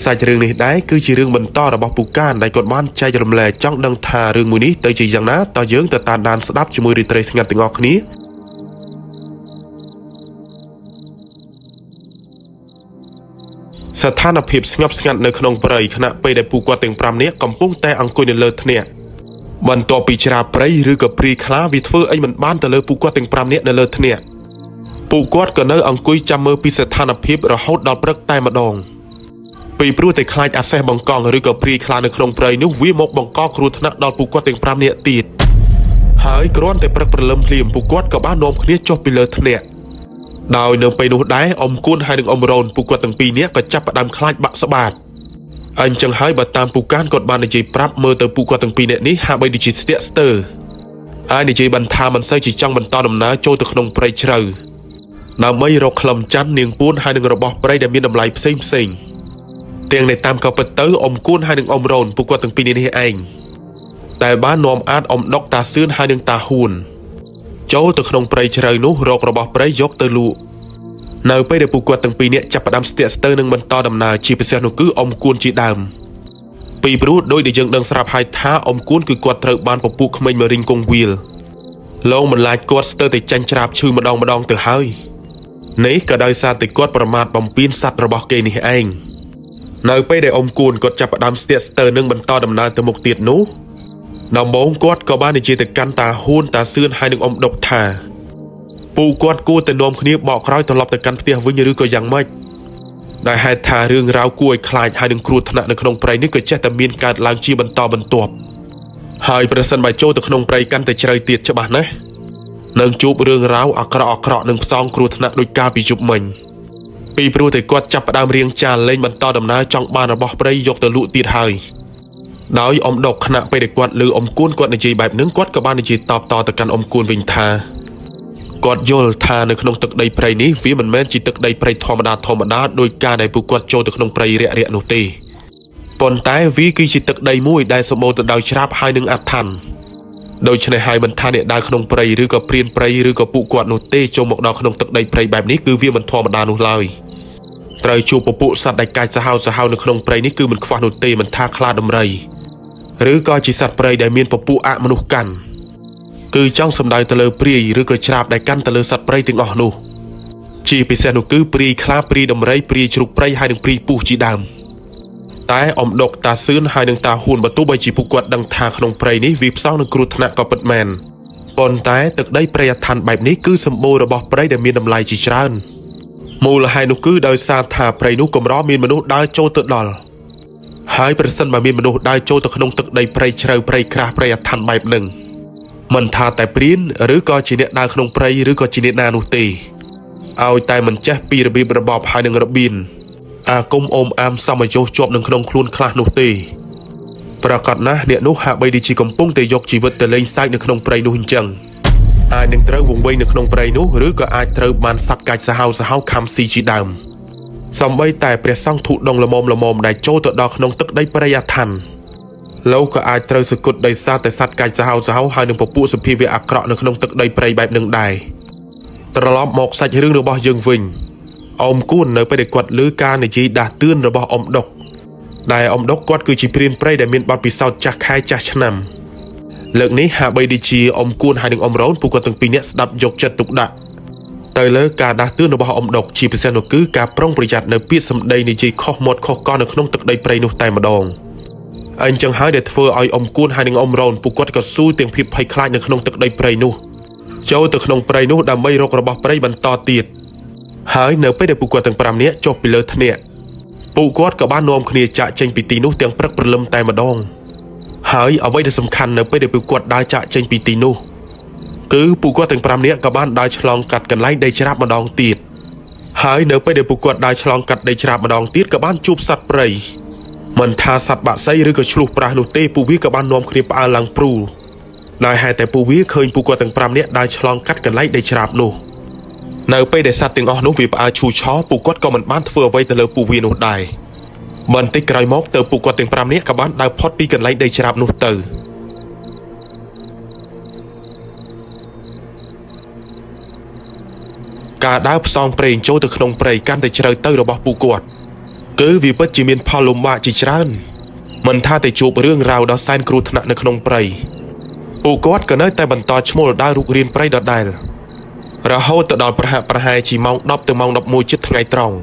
សាច់រឿងនេះដែរគឺជារឿងបន្តរបស់ពូកានដែលគាត់បានចែករំលែកចង់ដឹងថារឿងមួយនេះទៅជាយ៉ាងណាតើយើងទៅតាមដានស្ដាប់ជាមួយរីត្រីស្ងាត់ទាំងអស់គ្នាស្ថានភាពស្ងប់ស្ងាត់នៅក្នុងព្រៃខណៈពេលដែលពូគាត់ទាំង5នាក់កំពុងតែអង្គុយនៅលើថ្នាក់បន្ទាប់ពីច្រាព្រៃឬក៏ព្រីខ្លាវាធ្វើអីមិនបានទៅលើពូគាត់ទាំង5នាក់នៅលើថ្នាក់ពូគាត់ក៏នៅអង្គុយចាំមើលពីស្ថានភាពរហូតដល់ព្រឹកតែម្ដងពីព្រោះតែខ្លាចអាសេះបង្កង់ឬក៏ព្រីខ្លានៅក្នុងព្រៃនោះវាមកបង្កគ្រោះថ្នាក់ដល់ពូគាត់ទាំង5នាក់ទៀតហើយគ្រាន់តែព្រឹកព្រលឹមភ្លាមពូគាត់ក៏បាននាំគ្នាចុះពីលើថ្នាក់ដោយនៅពេលនោះដែរអ៊ំគួនហើយនិងអ៊ំរ៉ូនពូគាត់ទាំងពីរនាក់ក៏ចាប់ផ្ដើមខ្លាចបាក់ស្បាតអញ្ចឹងហើយបើតាមពូកានគាត់បាននិយាយប្រាប់មើលទៅពូគាត់ទាំងពីរនាក់នេះហាក់បីដូចជាស្ទាក់ស្ទើរហើយនិយាយបន្ថាមិនសូវជាចង់បន្តដំណើរចូលទៅក្នុងព្រៃជ្រៅដើម្បីរកក្លឹមច័ន្ទនាងពួនហើយនិងរបស់ព្រៃដែលមានតម្លៃផ្សេងទាំងនៃតាមក៏ពិតទៅអ៊ំគួនហើយនិងអ៊ំរ៉ូនពូគាត់ទាំងពីរនេះឯងដែលបាននាំអាចអ៊ំដុកតាសឿនហើយនិងតាហ៊ួនចូលទៅក្នុងព្រៃជ្រៅនោះរករបស់ព្រៃយកទៅលក់នៅពេលដែលពូគាត់ទាំងពីរនាក់ចាប់ផ្ដើមស្ទាក់ស្ទើរនឹងបន្តដំណើរជាពិសេសនោះគឺអ៊ំគួនជាដើមពីព្រោះដោយដែលយើងដឹងស្រាប់ហើយថាអ៊ំគួនគឺគាត់ត្រូវបានពពួកក្មេងមករីងគង្វាលឡងមិនឡាចគាត់ស្ទើរតែចាញ់ច្រាបឈឺម្ដងទៅហើយនេះក៏ដោយសារតែគាត់ប្រមាថបំពានសត្វរបស់គេនេះឯងនៅពេលដែលអ៊ំគួនគាត់ចាប់ផ្ដើមស្ទាក់ស្ទើរនឹងបន្តដំណើរទៅមុខទៀតនោះដំបូងគាត់ក៏បាននិយាយទៅកាន់តាហ៊ួនតាសឿនហើយនិងអ៊ំដុកថាពូគាត់គួរតែនាំគ្នាបកក្រោយត្រឡប់ទៅកាន់ផ្ទះវិញឬក៏យ៉ាងម៉េចដែលហេតុថារឿងរ៉ាវគួរឲ្យខ្លាចហើយនឹងគ្រោះថ្នាក់នៅក្នុងព្រៃនេះក៏ចេះតែមានកើតឡើងជាបន្តបន្ទាប់ហើយប្រសិនបើចូលទៅក្នុងព្រៃកាន់តែជ្រៅទៀតច្បាស់ណាស់នឹងជួបរឿងរ៉ាវអាក្រក់នឹងផ្សងគ្រោះថ្នាក់ដោយកាលពីយប់មិញពីព្រោះតែគាត់ចាប់ផ្ដើមរៀងចាលលេងបន្តដំណើរចង់បានរបស់ព្រៃយកទៅលក់ទៀតហើយដោយអ៊ំដុកខណៈពេលដែលគាត់ឮអ៊ំគួនគាត់និយាយបែបហ្នឹងគាត់ក៏បាននិយាយតបតទៅកាន់អ៊ំគួនវិញថាគាត់យល់ថានៅក្នុងទឹកដីព្រៃនេះវាមិនមែនជាទឹកដីព្រៃធម្មតាដោយការដែលពួកគាត់ចូលទៅក្នុងព្រៃរាក់ៗនោះទេប៉ុន្តែវាគឺជាទឹកដីមួយដែលសម្បូរទៅដោយច្រាបហើយនឹងអាថ័ន្តដូច្នេះហើយមិនថាអ្នកដើរក្នុងព្រៃឬក៏ព្រានព្រៃឬក៏ពួកគាត់នោះទេចូលមកដល់ក្នុងទឹកដីព្រៃបែបនេះគឺវាមិនធម្មតានោះឡើយត្រូវជួបពពួកសត្វដែលកាចសាហាវនៅក្នុងព្រៃនេះគឺមិនខ្វះនោះទេមិនថាខ្លាដំរីឬក៏ជាសត្វព្រៃដែលមានពពួកអមនុស្សកាន់គឺចង់សម្ដៅទៅលើព្រាយឬក៏ច្រាបដែលកាន់ទៅលើសត្វព្រៃទាំងអស់នោះជាពិសេសនោះគឺព្រាយខ្លាព្រាយដំរីព្រាយជ្រូកព្រៃហើយនិងព្រាយពស់ជាដើមតែអ៊ំដុកតាសឿនហើយនិងតាហ៊ួនបើទោះបីជាពួកគាត់ដឹងថាក្នុងព្រៃនេះវាផ្សោតនឹងគ្រោះថ្នាក់ក៏ពិតមែនប៉ុន្តែទឹកដីព្រៃអាថ័ន្តបែបនេះគឺសម្បូររបស់ព្រៃដែលមានតម្លៃជាច្រើនមូលហេតុនោះគឺដោយសារថាព្រៃនោះកម្រមានមនុស្សដើរចូលទៅដល់ហើយប្រសិនបើមានមនុស្សដើរចូលទៅក្នុងទឹកដីព្រៃជ្រៅព្រៃក្រាស់ព្រៃអាថ័ន្តបែបហ្នឹងមិនថាតែព្រានឬក៏ជាអ្នកដើរក្នុងព្រៃឬក៏ជាអ្នកណានោះទេឲ្យតែមិនចេះពីរបៀបរបបហើយនឹងរបៀនអាគមអូមអាមសមយោជាប់នឹងក្នុងខ្លួនខ្លះនោះទេប្រកាសណាស់អ្នកនោះហាក់បីដូចជាកំពុងតែយកជីវិតទៅលេងសើចនៅក្នុងព្រៃនោះអញ្ចឹងអាចនឹងត្រូវវង្វេងនៅក្នុងព្រៃនោះឬក៏អាចត្រូវបានសត្វកាចសាហាវខំស៊ីជាដើមសំបីតែព្រះសង្ឃធុដងល្មមដែលចូលទៅដល់ក្នុងទឹកដីព្រៃអាថ័ន្តលោកក៏អាចត្រូវសគត់ដោយសារតែសត្វកាចសាហាវហើយនឹងពពួកសភាវៈអាក្រក់នៅក្នុងទឹកដីព្រៃបែបនឹងដែរត្រឡប់មកសាច់រឿងរបស់យើងវិញអ៊ំគួននៅពេលដែលគាត់ឮការនិយាយដាស់តឿនរបស់អ៊ំដុកដែលអ៊ំដុកគាត់គឺជាព្រានព្រៃដែលមានបទពិសោធន៍ចាស់ខែចាស់ឆ្នាំលើកនេះហាក់បីដូចជាអ៊ំគួនហើយនឹងអ៊ំរ៉ូនពួកគាត់ទាំងពីរនាក់ស្ដាប់យកចិត្តទុកដាក់ទៅលើការដាស់តឿនរបស់អ៊ំដុកជាពិសេសនោះគឺការប្រុងប្រយ័ត្ននៅពាក្យសម្ដីនិយាយខុសមាត់ខុសកលនៅក្នុងទឹកដីព្រៃនោះតែម្ដងអញ្ចឹងហើយដែលធ្វើឲ្យអ៊ំគួនហើយនឹងអ៊ំរ៉ូនពួកគាត់ក៏ស៊ូទាំងភាពភ័យខ្លាចនៅក្នុងទឹកដីព្រៃនោះចូលទៅក្នុងព្រៃនោះដើម្បីរករបស់ព្រៃបន្តទៀតហើយនៅពេលដែលពួកគាត់ទាំង5នាក់ចុះពីលើថ្នាក់ពួកគាត់ក៏បាននាំគ្នាចាក់ចេញពីទីនោះទាំងព្រឹកព្រលឹមតែម្ដងហើយអ្វីដែលសំខាន់នៅពេលដែលពួកគាត់ដើរចាក់ចេញពីទីនោះគឺពួកគាត់ទាំង5នាក់ក៏បានដើរឆ្លងកាត់កន្លែងដីច្រាបម្ដងទៀតហើយនៅពេលដែលពួកគាត់ដើរឆ្លងកាត់ដីច្រាបម្ដងទៀតក៏បានជួបសត្វព្រៃមិនថាសត្វបាក់សីឬក៏ឆ្លុះប្រាស់នោះទេពួកវាក៏បាននាំគ្នាផ្អើលឡើងព្រូលដោយហេតុតែពួកវាឃើញពួកគាត់ទាំង5នាក់ដើរឆ្លងកាត់កន្លែងដីច្រាបនោះនៅពេលដែលសត្វទាំងអស់នោះវាផ្អើលឈូឆរពួកគាត់ក៏មិនបានធ្វើអ្វីទៅលើពួកវានោះដែរបន្តិចក្រោយមកទៅពួកគាត់ទាំង5នាក់ក៏បានដើរផុតពីកន្លែងដីច្រាបនោះទៅការដើរផ្សងព្រេងចូលទៅក្នុងព្រៃកាន់តែជ្រៅទៅរបស់ពួកគាត់ គឺវាពិតជាមានផលលំបាកជាច្រើនមិនថាតែជួបរឿងរ៉ាវដ៏សែនគ្រោះថ្នាក់នៅក្នុងព្រៃពួកគាត់ក៏នៅតែបន្តឈ្មោះដើររុករានព្រៃដដែលរហូតទៅដល់ប្រហែលជាម៉ោង10ទៅម៉ោង11ជិតថ្ងៃត្រង់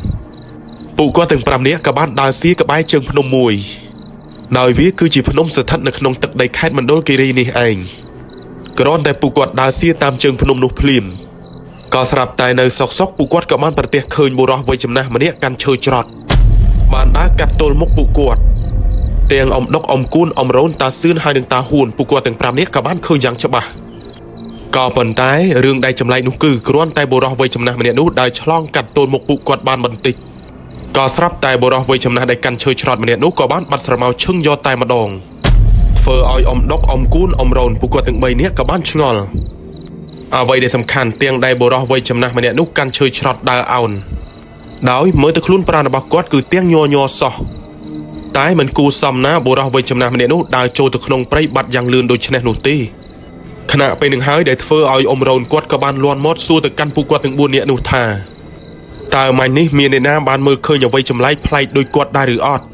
ពួកគាត់ទាំង5នាក់ក៏បានដើរសៀក្បែរជើងភ្នំមួយដោយវាគឺជាភ្នំស្ថិតនៅក្នុងទឹកដីខេត្តមណ្ឌលគិរីនេះឯងគ្រាន់តែពួកគាត់ដើរសៀតាមជើងភ្នំនោះភ្លាមក៏ស្រាប់តែនៅសុកពួកគាត់ក៏បានប្រទះឃើញបុរសវ័យចំណាស់ម្នាក់កាន់ឈើច្រត់បានដើរកាត់ទល់មុខពួកគាត់ទាំងអ៊ំដុកអ៊ំគួនអ៊ំរ៉ូនតាសឿនហើយនិងតាហួនពួកគាត់ទាំង5នាក់ក៏បានឃើញយ៉ាងច្បាស់ក៏ប៉ុន្តែរឿងដែលចម្លែកនោះគឺគ្រាន់តែបុរសវ័យចំណាស់ម្នាក់នោះដើរឆ្លងកាត់ទល់មុខពួកគាត់បានបន្តិចក៏ស្រាប់តែបុរសវ័យចំណាស់ដែលកាន់ឈើច្រត់ម្នាក់នោះក៏បានបាត់ស្រមោលឈឹងយកតែម្ដងធ្វើឲ្យអ៊ំដុកអ៊ំគួនអ៊ំរ៉ូនពួកគាត់ទាំង3នាក់ក៏បានឆ្ងល់អ្វីដែលសំខាន់ទាំងដែលបុរសវ័យចំណាស់ម្នាក់នោះកាន់ឈើច្រត់ដើរអោនដោយមើលទៅខ្លួនប្រាណរបស់គាត់គឺទាំងញ័រសោះតែមិនគួរសមណាបុរសវ័យចំណាស់ម្នាក់នោះដើរចូលទៅក្នុងព្រៃបាត់យ៉ាងលឿនដូចនេះនោះទេខណៈពេលនឹងហើយដែលធ្វើឲ្យអ៊ំរ៉ូនគាត់ក៏បានលាន់មាត់សួរទៅកាន់ពួកគាត់ទាំង4នាក់នោះថាតើម៉ាញ់នេះមានអ្នកណាបានមើលឃើញអ្វីចម្លែកប្លែកដូចគាត់ដែរឬអត់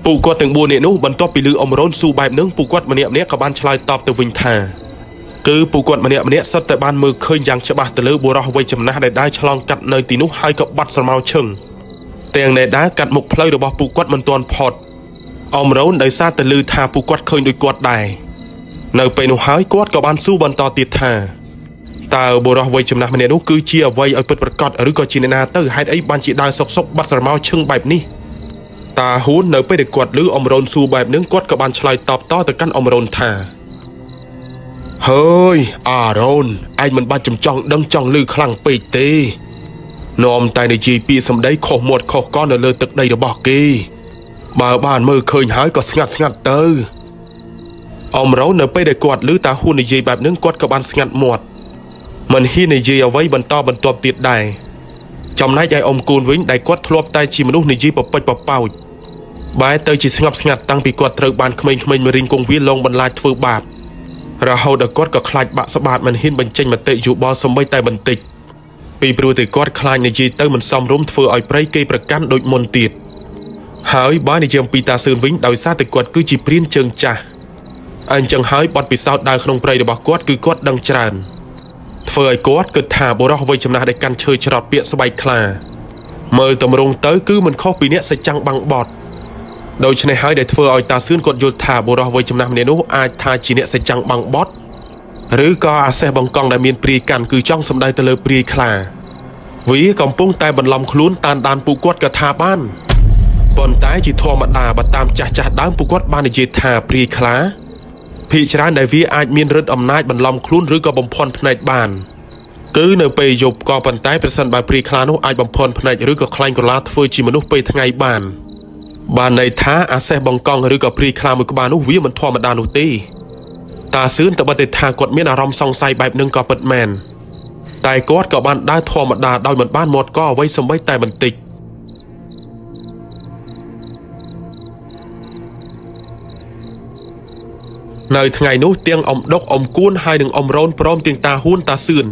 ពួកគាត់ទាំង4នាក់នោះបន្ទាប់ពីឮអ៊ំរ៉ូនសួរបែបហ្នឹងពួកគាត់ម្នាក់ក៏បានឆ្លើយតបទៅវិញថាគឺពួកគាត់ម្នាក់សុទ្ធតែបានមើលឃើញយ៉ាងច្បាស់ទៅលើបុរសវ័យចំណាស់ដែលដើរឆ្លងកាត់នៅទីនោះហើយក៏បាត់ស្រមោលឈឹងទាំងដែលដើរកាត់មុខផ្លូវរបស់ពួកគាត់មិនទាន់ផុតអ៊ំរ៉ូនដោយសារតែឮថាពួកគាត់ឃើញដូចគាត់ដែរនៅពេលនោះហើយគាត់ក៏បានសួរបន្តទៀតថាតើបុរសវ័យចំណាស់ម្នាក់នោះគឺជាអ្វីឲ្យពិតប្រាកដឬក៏ជាអ្នកណាទៅហេតុអីបានជាដើរសុកបាត់ស្រមោលឈឹងបែបនេះតាហ៊ូននៅពេលដែលគាត់ឮអ៊ំរ៉ូនសួរបែបហ្នឹងគាត់ក៏បានឆ្លើយតបតទៅកាន់អ៊ំរ៉ូនថាហើយអារ៉ូនឯងមិនបាច់ចំចង់ដឹងចង់ឮខ្លាំងពេកទេនាំតែនិយាយពាក្យសម្ដីខុសមាត់ខុសកលនៅលើទឹកដីរបស់គេបើបានមើលឃើញហើយក៏ស្ងាត់ទៅអ៊ំរ៉ូននៅពេលដែលគាត់ឮតាហ៊ូននិយាយបែបហ្នឹងគាត់ក៏បានស្ងាត់មាត់មិនហ៊ាននិយាយអ្វីបន្តបន្ទាប់ទៀតដែរចំណែកឯអ៊ំគូនវិញដែលគាត់ធ្លាប់តែជាមនុស្សនិយាយប៉ោចបែរទៅជាស្ងប់ស្ងាត់តាំងពីគាត់ត្រូវបានក្មេងៗមករៀនគង្វាលលងបន្លាចធ្វើបាបរហូតដល់គាត់ក៏ខ្លាចបាក់ស្បាតមិនហ៊ានបញ្ចេញមតិយោបល់សូម្បីតែបន្តិចពីព្រោះតែគាត់ខ្លាចនិយាយទៅមិនសមរម្យធ្វើឲ្យព្រៃគេប្រកាន់ដូចមុនទៀតហើយបើនិយាយពីតាសឿនវិញដោយសារតែគាត់គឺជាព្រានជើងចាស់អញ្ចឹងហើយបទពិសោធន៍ដើរក្នុងព្រៃរបស់គាត់គឺគាត់ដឹងច្រើនធ្វើឲ្យគាត់គិតថាបុរសវ័យចំណាស់ដែលកាន់ឈើច្រត់ពាកស្បែកខ្លាមើលតម្រង់ទៅគឺមិនខុសពីអ្នកសច្ចាំងបាំងបត់ដូច្នេះហើយដែលធ្វើឲ្យតាសឿនគាត់យល់ថាបុរសវ័យចំណាស់ម្នាក់នោះអាចថាជាអ្នកសច្ចាំងបាំងបត់ឬក៏អាសេះបង្កង់ដែលមានព្រាយកាន់គឺចង់សម្ដៅទៅលើព្រាយខ្លាវាកំពុងតែបន្លំខ្លួនតាមដានពួកគាត់ក៏ថាបានប៉ុន្តែជាធម្មតាបើតាមចាស់ដើមពួកគាត់បាននិយាយថាព្រាយខ្លាភាគច្រើនដែលវាអាចមានឫទ្ធិអំណាចបន្លំខ្លួនឬក៏បំភាន់ភ្នែកបានគឺនៅពេលយប់ក៏ប៉ុន្តែប្រសិនបើព្រាយខ្លានោះអាចបំភាន់ភ្នែកឬក៏ខ្លែងក្រឡាធ្វើជាមនុស្សពេលថ្ងៃបានន័យថាអាសេះបង្កង់ឬក៏ព្រាយខ្លាមួយក្បាលនោះវាមិនធម្មតានោះទេតាសឿនតបតែថាគាត់មានអារម្មណ៍សង្ស័យបែបនឹងក៏ពិតមែនតែគាត់ក៏បានដើរធម្មតាដោយមិនបានមាត់កអ្វីសូម្បីតែបន្តិចនៅថ្ងៃនោះទាំងអ៊ំដុកអ៊ំគួនហើយនិងអ៊ំរ៉ូនព្រមទាំងតាហ៊ូនតាសឿន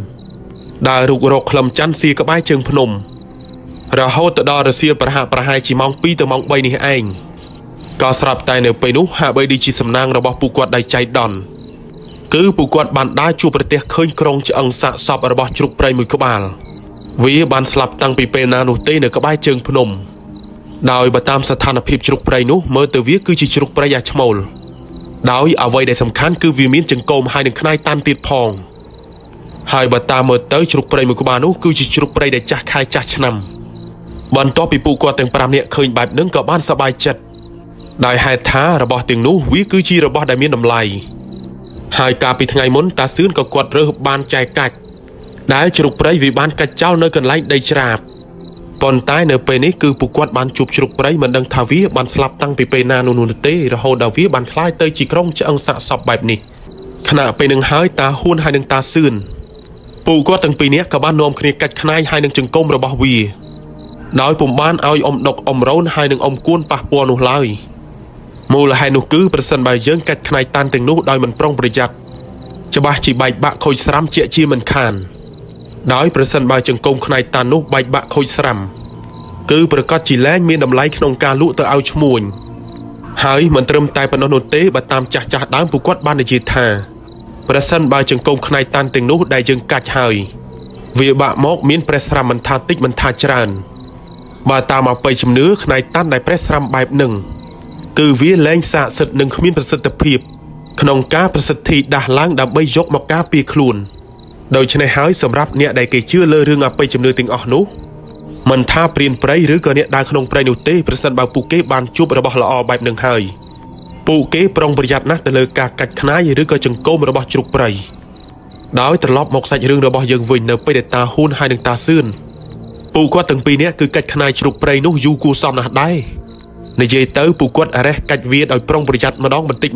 ដើររុករកក្លឹមច័ន្ទសៀក្បែរជើងភ្នំរហូតទៅដល់រសៀលប្រហែលជាម៉ោង2ទៅម៉ោង3នេះឯងក៏ស្រាប់តែនៅពេលនោះហាក់បីដូចជាសំណាងរបស់ពួកគាត់ដែលចៃដន្យគឺពួកគាត់បានដើរជួបប្រទះឃើញក្រុងឆ្អឹងសាកសពរបស់ជ្រូកព្រៃមួយក្បាលវាបានស្លាប់តាំងពីពេលណានោះទេនៅក្បែរជើងភ្នំដោយបើតាមស្ថានភាពជ្រូកព្រៃនោះមើលទៅវាគឺជាជ្រូកព្រៃអាឈ្មោលដោយអ្វីដែលសំខាន់គឺវាមានចង្កូមហើយនឹងខ្នាយតាន់ទៀតផងហើយបើតាមមើលទៅជ្រូកព្រៃមួយក្បាលនោះគឺជាជ្រូកព្រៃដែលចាស់ខែចាស់ឆ្នាំបន្ទាប់ពីពួកគាត់ទាំង5នាក់ឃើញបែបហ្នឹងក៏បានសប្បាយចិត្តដោយហេតុថារបស់ទាំងនោះវាគឺជារបស់ដែលមានតម្លៃហើយកាលពីថ្ងៃមុនតាសឿនក៏គាត់រើសបានចែកកាច់ដែលជ្រូកព្រៃវាបានកាច់ចោលនៅកន្លែងដីច្រាបប៉ុន្តែនៅពេលនេះគឺពួកគាត់បានជួបជ្រូកព្រៃមិនដឹងថាវាបានស្លាប់តាំងពីពេលណានោះទេរហូតដល់វាបានคล้ายទៅជាក្រុងឆ្អឹងសាកសពបែបនេះខណៈពេលនឹងហើយតាហ៊ួនហើយនឹងតាសឿនពួកគាត់ទាំងពីរនាក់ក៏បាននាំគ្នាកាច់ខ្នាយហើយនឹងចង្កូមរបស់វាដោយពុំបានឲ្យអ៊ំដុកអ៊ំរ៉ូនហើយនឹងអ៊ំគួនប៉ះពាល់នោះឡើយមូលហេតុនោះគឺប្រសិនបើយើងកាច់ខ្នាយតាន់ទាំងនោះដោយមិនប្រុងប្រយ័ត្នច្បាស់ជាបែកបាក់ខូចស្រាំជាជាមិនខានដោយប្រសិនបើចង្កូមខ្នាយតាន់នោះបែកបាក់ខូចស្រាំ គឺប្រកាសជាលែងមានតម្លៃក្នុងការលក់ទៅឲ្យឈ្មួញហើយមិនត្រឹមតែប៉ុណ្ណោះនោះទេបើតាមចាស់ដើមពួកគាត់បាននិយាយថាប្រសិនបើចង្គង់ខ្នែកតាន់ទាំងនោះដែលយើងកាច់ហើយវាបាក់មកមានប្រេះស្រាំមិនថាតិចមិនថាច្រើនបើតាមអបិយជំនឿខ្នែកតាន់ដែលប្រេះស្រាំបែបនឹងគឺវាលែងស័ក្តិសិទ្ធិនិងគ្មានប្រសិទ្ធភាពក្នុងការប្រសិទ្ធិដាស់ឡើងដើម្បីយកមកការពារខ្លួនដូច្នេះហើយសម្រាប់អ្នកដែលគេជឿលើរឿងអបិយជំនឿទាំងអស់នោះមិនថាព្រានព្រៃឬក៏អ្នកដើរក្នុងព្រៃនោះទេប្រសិនបើពួកគេបានជួបរបស់ល្អបែបនឹងហើយពួកគេប្រុងប្រយ័ត្នណាស់ទៅលើការកាច់ខ្នាយឬក៏ចង្គោមរបស់ជ្រូកព្រៃដោយត្រឡប់មកសាច់រឿងរបស់យើងវិញនៅពេលដែលតាហ៊ូនហើយនឹងតាសឿនពួកគាត់ទាំងពីរនាក់គឺកាច់ខ្នាយជ្រូកព្រៃនោះយូរគួរសមណាស់ដែរនិយាយទៅពួកគាត់អរេះកាច់វាដោយប្រុងប្រយ័ត្នម្ដងបន្តិ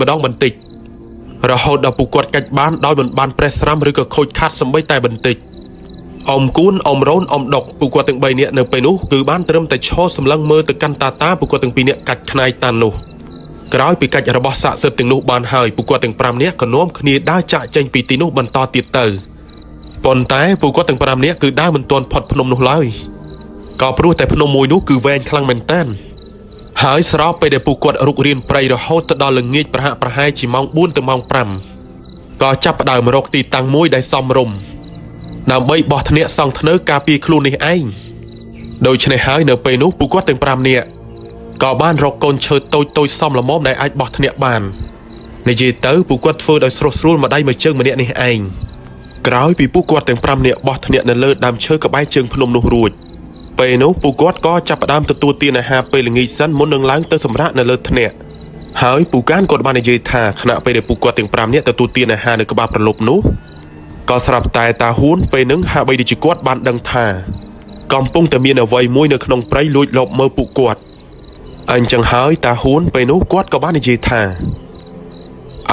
ចរហូតដល់ពួកគាត់កាច់បានដោយមិនបានប្រេះស្រាំឬក៏ខូចខាតសម្បីតែបន្តិចអ៊ំគូនអ៊ំរ៉ូនអ៊ំដុកពួកគាត់ទាំង3នាក់នៅពេលនោះគឺបានត្រឹមតែឈរសម្លឹងមើលទៅកាន់តាពួកគាត់ទាំងពីរនាក់កាច់ខ្នាយតាន់នោះក្រោយពីកាច់របស់ស័ក្តិសិទ្ធិទាំងនោះបានហើយពួកគាត់ទាំង5នាក់ក៏នាំគ្នាដើរចាក់ចេញពីទីនោះបន្តទៀតទៅប៉ុន្តែពួកគាត់ទាំង5នាក់គឺដើរមិនទាន់ផុតភ្នំនោះឡើយក៏ព្រោះតែភ្នំមួយនោះគឺវែងខ្លាំងមែនទែនហើយស្របពេលដែលពួកគាត់រុករៀនព្រៃរហូតទៅដល់ល្ងាចប្រហែលជាម៉ោង4ទៅម៉ោង5ក៏ចាប់ផ្ដើមរកទីតាំងមួយដែលសមរម្យដើម្បីបោះធ្នាក់សង់ធ្នើការពារខ្លួននេះឯងដូច្នេះហើយនៅពេលនោះពួកគាត់ទាំង5នាក់ក៏បានរកកូនឈើតូចសមល្មមដែលអាចបោះធ្នាក់បាននិយាយទៅពួកគាត់ធ្វើដោយស្រុះស្រួលម្ដាយមួយជើងម្នាក់នេះឯងក្រោយពីពួកគាត់ទាំង5នាក់បោះធ្នាក់នៅលើដើមឈើក្បែរជើងភ្នំនោះរួចពេលនោះពួកគាត់ក៏ចាប់ផ្ដើមទទួលទានអាហារពេលល្ងាចសិនមុននឹងឡើងទៅសម្រាកនៅលើធ្នាក់ហើយពូកានគាត់បាននិយាយថាខណៈពេលដែលពួកគាត់ទាំង5នាក់ទទួលទានអាហារនៅក្បាលប្រលប់នោះក៏ស្រាប់តែតាហ៊ូនពេលនឹងហាក់បីដូចជាគាត់បានដឹងថាកំពុងតែមានអ្វីមួយនៅក្នុងព្រៃលួចលបមើលពួកគាត់អញ្ចឹងហើយតាហ៊ូនពេលនោះគាត់ក៏បាននិយាយថា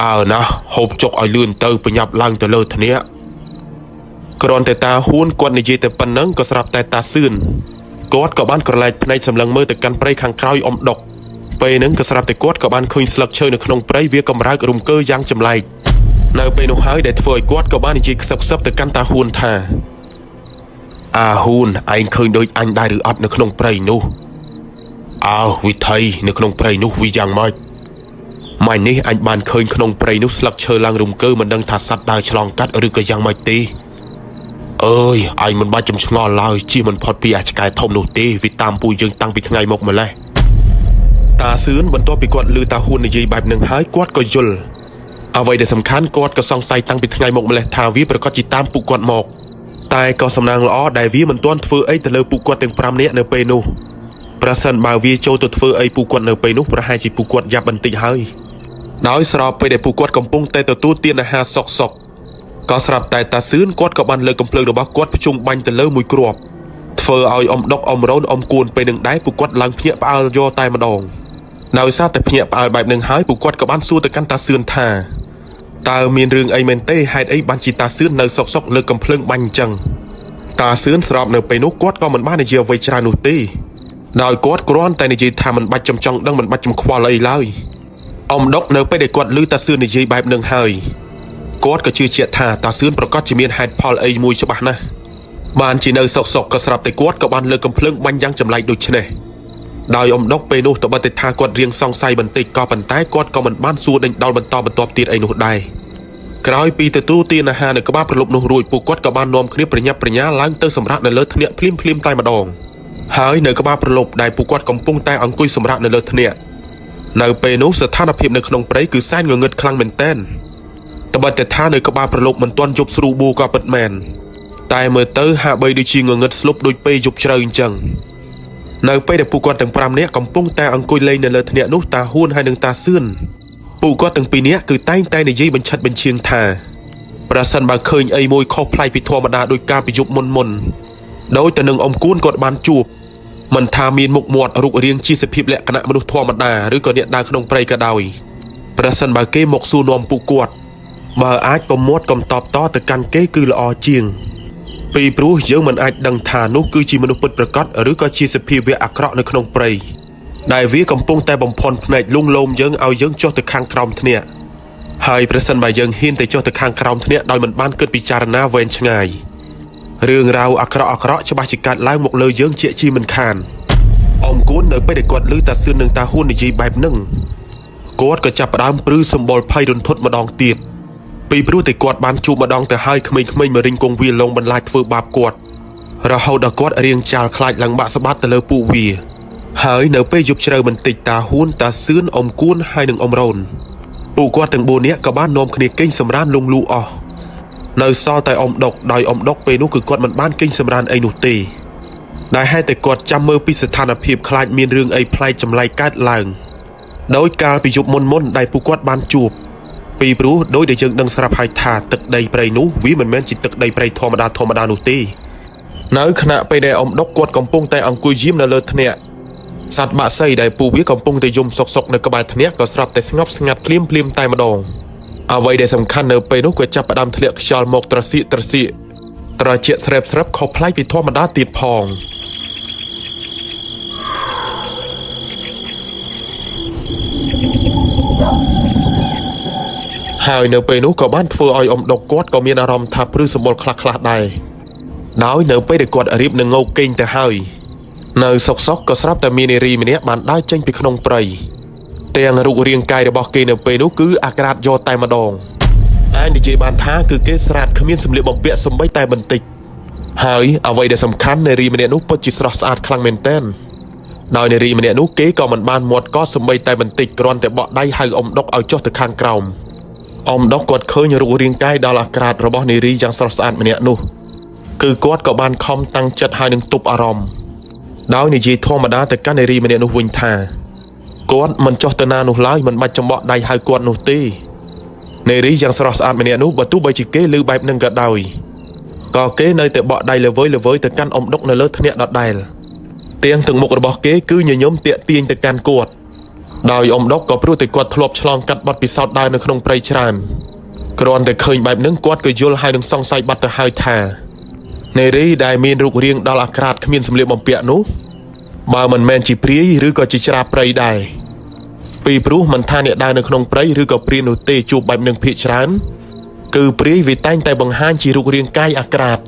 អើណាហូបចុកឲ្យលឿនទៅប្រញាប់ឡើងទៅលើធ្នាក់គ្រាន់តែតាហ៊ូនគាត់និយាយតែប៉ុណ្ណឹងក៏ស្រាប់តែតាសឿនគាត់ក៏បានក្រឡែកភ្នែកសម្លឹងមើលទៅកាន់ព្រៃខាងក្រោយអ៊ំដុកពេលហ្នឹងក៏ស្រាប់តែគាត់ក៏បានឃើញស្លឹកឈើនៅក្នុងព្រៃវាកំរើករំកើយ៉ាងចម្លែកនៅពេលនោះហើយដែលធ្វើឲ្យគាត់ក៏បាននិយាយខ្សឹបទៅកាន់តាហ៊ូនថាហ៊ូនឯងឃើញដូចអញដែរឬអត់នៅក្នុងព្រៃនោះវិថីនៅក្នុងព្រៃនោះវាយ៉ាងម៉េចម៉េចនេះអញបានឃើញក្នុងព្រៃនោះស្លឹកឈើឡើងរំកើមិនដឹងថាសត្វដើរឆ្លងកាត់ឬក៏យ៉ាងម៉េចទេអើយឯងមិនបាច់ចំឆ្ងល់ឡើយជិះមិនផុតពីអាឆ្កែធំនោះទេវាតាមពូយើងតាំងពីថ្ងៃមកម្លេះតាសឿនបន្ទាប់ពីគាត់ឮតាហ៊ូននិយាយបែបនឹងហើយគាត់ក៏យល់អ្វីដែលសំខាន់គាត់ក៏សង្ស័យតាំងពីថ្ងៃមកម្លេះថាវាប្រកាសជាតាមពួកគាត់មកតែក៏សំណាងល្អដែលវាមិនទាន់ធ្វើអីទៅលើពួកគាត់ទាំង5នាក់នៅពេលនោះប្រសិនបើវាចូលទៅធ្វើអីពួកគាត់នៅពេលនោះប្រហែលជាពួកគាត់យ៉ាប់បន្តិចហើយដោយស្របពេលដែលពួកគាត់កំពុងតែទទួលទានអាហារសុកក៏ស្រាប់តែតាសឿនគាត់ក៏បានលើកកំភ្លើងរបស់គាត់ភ្ជុំបាញ់ទៅលើមួយគ្រាប់ធ្វើឲ្យអ៊ំដុកអ៊ំរ៉ូនអ៊ំគួនពេលនឹងដែរពួកគាត់ឡើងភ្ញាក់ផ្អើលយកតែម្ដងដោយសារតែភ្ញាក់ផ្អើលបែបនឹងហើយពួកគាត់ក៏បានសួរទៅកាន់តាសឿនថាតើមានរឿងអីមែនទេហេតុអីបានជាតាសឿននៅសុកលើកកំភ្លើងបាញ់អញ្ចឹងតាសឿនស្របនៅពេលនោះគាត់ក៏មិនបាននិយាយអ្វីច្រើននោះទេដោយគាត់គ្រាន់តែនិយាយថាមិនបាច់ចំចង់ដឹងមិនបាច់ចំខ្វល់អីឡើយអ៊ំដុកនៅពេលដែលគាត់ឮតាសឿននិយាយបែបនឹងហើយគាត់ក៏ជឿជាក់ថាតាសឿនប្រកាសជាមានហេតុផលអីមួយច្បាស់ណាស់បានជានៅសុកក៏ស្រាប់តែគាត់ក៏បានលើកកំភ្លើងបាញ់យ៉ាងចម្លែកដូចនេះដោយអ៊ំដុកពេលនោះត្បិតតែថាគាត់រៀងសង្ស័យបន្តិចក៏ប៉ុន្តែគាត់ក៏មិនបានសួរដេញដោលបន្តបន្ទាប់ទៀតអីនោះដែរក្រោយពីទទួលទានអាហារនៅក្បាលប្រលប់នោះរួចពួកគាត់ក៏បាននាំគ្នាប្រញាប់ប្រញាល់ឡើងទៅសម្រាកនៅលើធ្នាក់ភ្លាមតែម្ដងហើយនៅក្បាលប្រលប់ដែលពួកគាត់កំពុងតែអង្គុយសម្រាកនៅលើធ្នាក់នៅពេលនោះស្ថានភាពនៅក្នុងព្រៃគឺសែនងងឹតខ្លាំងមែនទែនត្បិតតែថានៅក្បាលប្រលប់មិនទាន់យប់ស្រួលបួក៏ពិតមែនតែមើលទៅហាក់បីដូចជាងងឹតស្លុបដូចពេលយប់ជ្រៅអញ្ចឹងនៅពេលដែលពួកគាត់ទាំង5នាក់កំពុងតែអង្គុយលេងនៅលើធ្នាក់នោះតាហ៊ូនហើយនិងតាសឿនពួកគាត់ទាំងពីរនាក់គឺតែងតែនិយាយបញ្ឆិតបញ្ឈៀងថាប្រសិនបើឃើញអីមួយខុសប្លែកពីធម្មតាដោយការពីយប់មុនដោយទៅនឹងអ៊ំគួនគាត់បានជួបមិនថាមានមុខមាត់រូបរាងជាសភាពលក្ខណៈមនុស្សធម្មតាឬក៏អ្នកដើរក្នុងព្រៃក៏ដោយប្រសិនបើគេមកសួរនាំពួកគាត់បើអាចកុំមាត់កុំតបតទៅកាន់គេគឺល្អជាងពីព្រោះយើងមិនអាចដឹងថានោះគឺជាមនុស្សពិតប្រាកដឬក៏ជាសភាវៈអាក្រក់នៅក្នុងព្រៃដែលវាកំពុងតែបំផន់ភ្នែកលងលោមយើងឲ្យយើងចុះទៅខាងក្រោមធ្នាក់ហើយប្រសិនបើយើងហ៊ានទៅចុះទៅខាងក្រោមធ្នាក់ដោយមិនបានគិតពិចារណាវែងឆ្ងាយរឿងរ៉ាវអាក្រក់ច្បាស់ជាកើតឡើងមកលើយើងជាមិនខាន អមគួននៅពេលដែលគាត់ឮតាសឿននឹងតាហ៊ួននិយាយបែបហ្នឹងគាត់ក៏ចាប់ផ្ដើមព្រឺសម្បល់ភ័យរន្ធត់ម្ដងទៀតពីព្រោះតែគាត់បានជួបម្ដងទៅហើយក្មេងៗមករិញគង់វាលងបន្លាចធ្វើបាបគាត់រហូតដល់គាត់រៀងចាល់ខ្លាចឡើងបាក់ស្បាត់ទៅលើពួកវាហើយនៅពេលយប់ជ្រៅបន្តិចតាហ៊ួនតាសឿនអមគួនហើយនឹងអមរ៉ូនពួកគាត់ទាំង4នាក់ក៏បាននាំគ្នាគេងសម្រានលងលូអស់នៅសល់តែអមដុកដោយអមដុកពេលនោះគឺគាត់មិនបានគេងសម្រានអីនោះទេដែលហេតុតែគាត់ចាំមើលពីស្ថានភាពខ្លាចមានរឿងអីប្លែកចម្លែកកើតឡើងដោយកាលពីយប់មុនដែលពួកគាត់បានជួបពីព្រោះដោយដែលយើងដឹងស្រាប់ហើយថាទឹកដីព្រៃនោះវាមិនមែនជាទឹកដីព្រៃធម្មតានោះទេនៅខណៈពេលដែលអមដុកគាត់កំពុងតែអង្គុយយាមនៅលើថ្នាក់សត្វបាក់សីដែលពួកវាកំពុងតែយំសុកនៅក្បែរថ្នាក់ក៏ស្រាប់តែស្ងប់ស្ងាត់ភ្លាមតែម្ដងអ្វីដែលសំខាន់នៅពេលនោះក៏ចាប់ផ្ដើមធ្លាក់ខ្យល់មកត្រសៀកត្រជាក់ស្រាប់ខុសប្លែកពីធម្មតាទៀតផងហើយនៅពេលនោះក៏បានធ្វើឲ្យអមដុកគាត់ក៏មានអារម្មណ៍ថាព្រឺសម្បល់ខ្លះដែរដោយនៅពេលដែលគាត់រៀបនឹងងោកគេងទៅហើយនៅសុកក៏ស្រាប់តែមាននារីម្នាក់បានដើរចេញពីក្នុងព្រៃទាំងរូបរាងកាយរបស់គេនៅពេលនោះគឺអាក្រាតយកតែម្ដងអាចនិយាយបានថាគឺគេស្រាតគ្មានសម្លៀកបំពាក់សូម្បីតែបន្តិចហើយអ្វីដែលសំខាន់នារីម្នាក់នោះពិតជាស្រស់ស្អាតខ្លាំងមែនទែនដោយនារីម្នាក់នោះគេក៏មិនបានមាត់កសូម្បីតែបន្តិចគ្រាន់តែបក់ដៃហៅអមដុកឲ្យចុះទៅខាងក្រោមអមដុកគាត់ឃើញរូបរាងកាយដ៏អាក្រាតរបស់នារីយ៉ាងស្រស់ស្អាតម្នាក់នោះគឺគាត់ក៏បានខំតាំងចិត្តហើយនឹងទប់អារម្មណ៍ដោយនិយាយធម្មតាទៅកាន់នារីម្នាក់នោះវិញថាគាត់មិនចុះទៅណានោះឡើយមិនបាច់ចំបក់ដៃហៅគាត់នោះទេនារីយ៉ាងស្រស់ស្អាតម្នាក់នោះបើទោះបីជាគេឮបែបហ្នឹងក៏ដោយក៏គេនៅតែបក់ដៃល្វើយទៅកាន់អមដុកនៅលើថ្នាក់ដដែលទាំងមុខរបស់គេគឺញញឹមតាក់ទាញទៅកាន់គាត់ដោយអមដុកក៏ព្រោះតែគាត់ធ្លាប់ឆ្លងកាត់បទពិសោធន៍ដើរនៅក្នុងព្រៃច្រើនគ្រាន់តែឃើញបែបហ្នឹងគាត់ក៏យល់ហើយនឹងសង្ស័យបាត់ទៅហើយថានារីដែលមានរូបរាងដល់អាក្រាតគ្មានសម្លៀកបំពាក់នោះបើមិនមែនជាព្រាយឬក៏ជាច្រាព្រៃដែរពីព្រោះមិនថាអ្នកដើរនៅក្នុងព្រៃឬក៏ព្រាយនោះទេជួបបែបនឹងភាគច្រើនគឺព្រាយវាតែងតែបង្ហាញជារូបរាងកាយអាក្រាត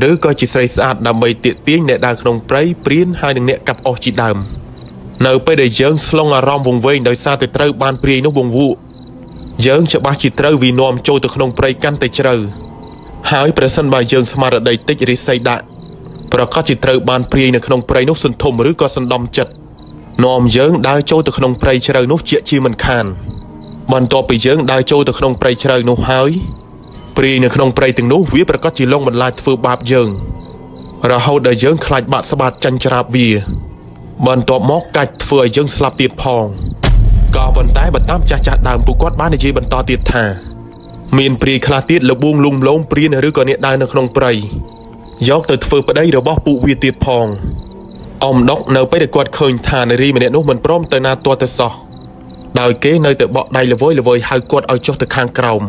ឬក៏ជាស្រីស្អាតដើម្បីទាក់ទាញអ្នកដើរក្នុងព្រៃព្រានហើយនឹងអ្នកកាប់អុសជាដើមនៅពេលដែលយើងស្លងអារម្មណ៍វង្វេងដោយសារតែត្រូវបានព្រាយនោះបង្វក់យើងច្បាស់ជាត្រូវវានាំចូលទៅក្នុងព្រៃកាន់តែជ្រៅហើយប្រសិនបើយើងស្មារតីតិចរិស័យដាក់ប្រកាសជាត្រូវបានព្រាយនៅក្នុងព្រៃនោះសន្ធំឬក៏សណ្ដំចិត្តនាំយើងដើរចូលទៅក្នុងព្រៃជ្រៅនោះជាជាមិនខានបន្ទាប់ពីយើងដើរចូលទៅក្នុងព្រៃជ្រៅនោះហើយព្រាយនៅក្នុងព្រៃទាំងនោះវាប្រកាសជាលងបន្លាចធ្វើបាបយើងរហូតដល់យើងខ្លាចបាក់ស្បាតចាញ់ច្រាបវាបន្ទាប់មកកាច់ធ្វើឲ្យយើងស្លាប់ទៀតផងក៏ប៉ុន្តែបើតាមចាស់ដើមពួកគាត់បាននិយាយបន្តទៀតថាមានព្រាយខ្លះទៀតលបួងលំលងព្រានឬក៏អ្នកដើរនៅក្នុងព្រៃយកទៅធ្វើប្តីរបស់ពួកវាទៀតផងអមដុកនៅពេលដែលគាត់ឃើញថានារីម្នាក់នោះមិនព្រមទៅណាទាល់ទៅសោះដោយគេនៅតែបក់ដៃល្វើយហៅគាត់ឲ្យចុះទៅខាងក្រោម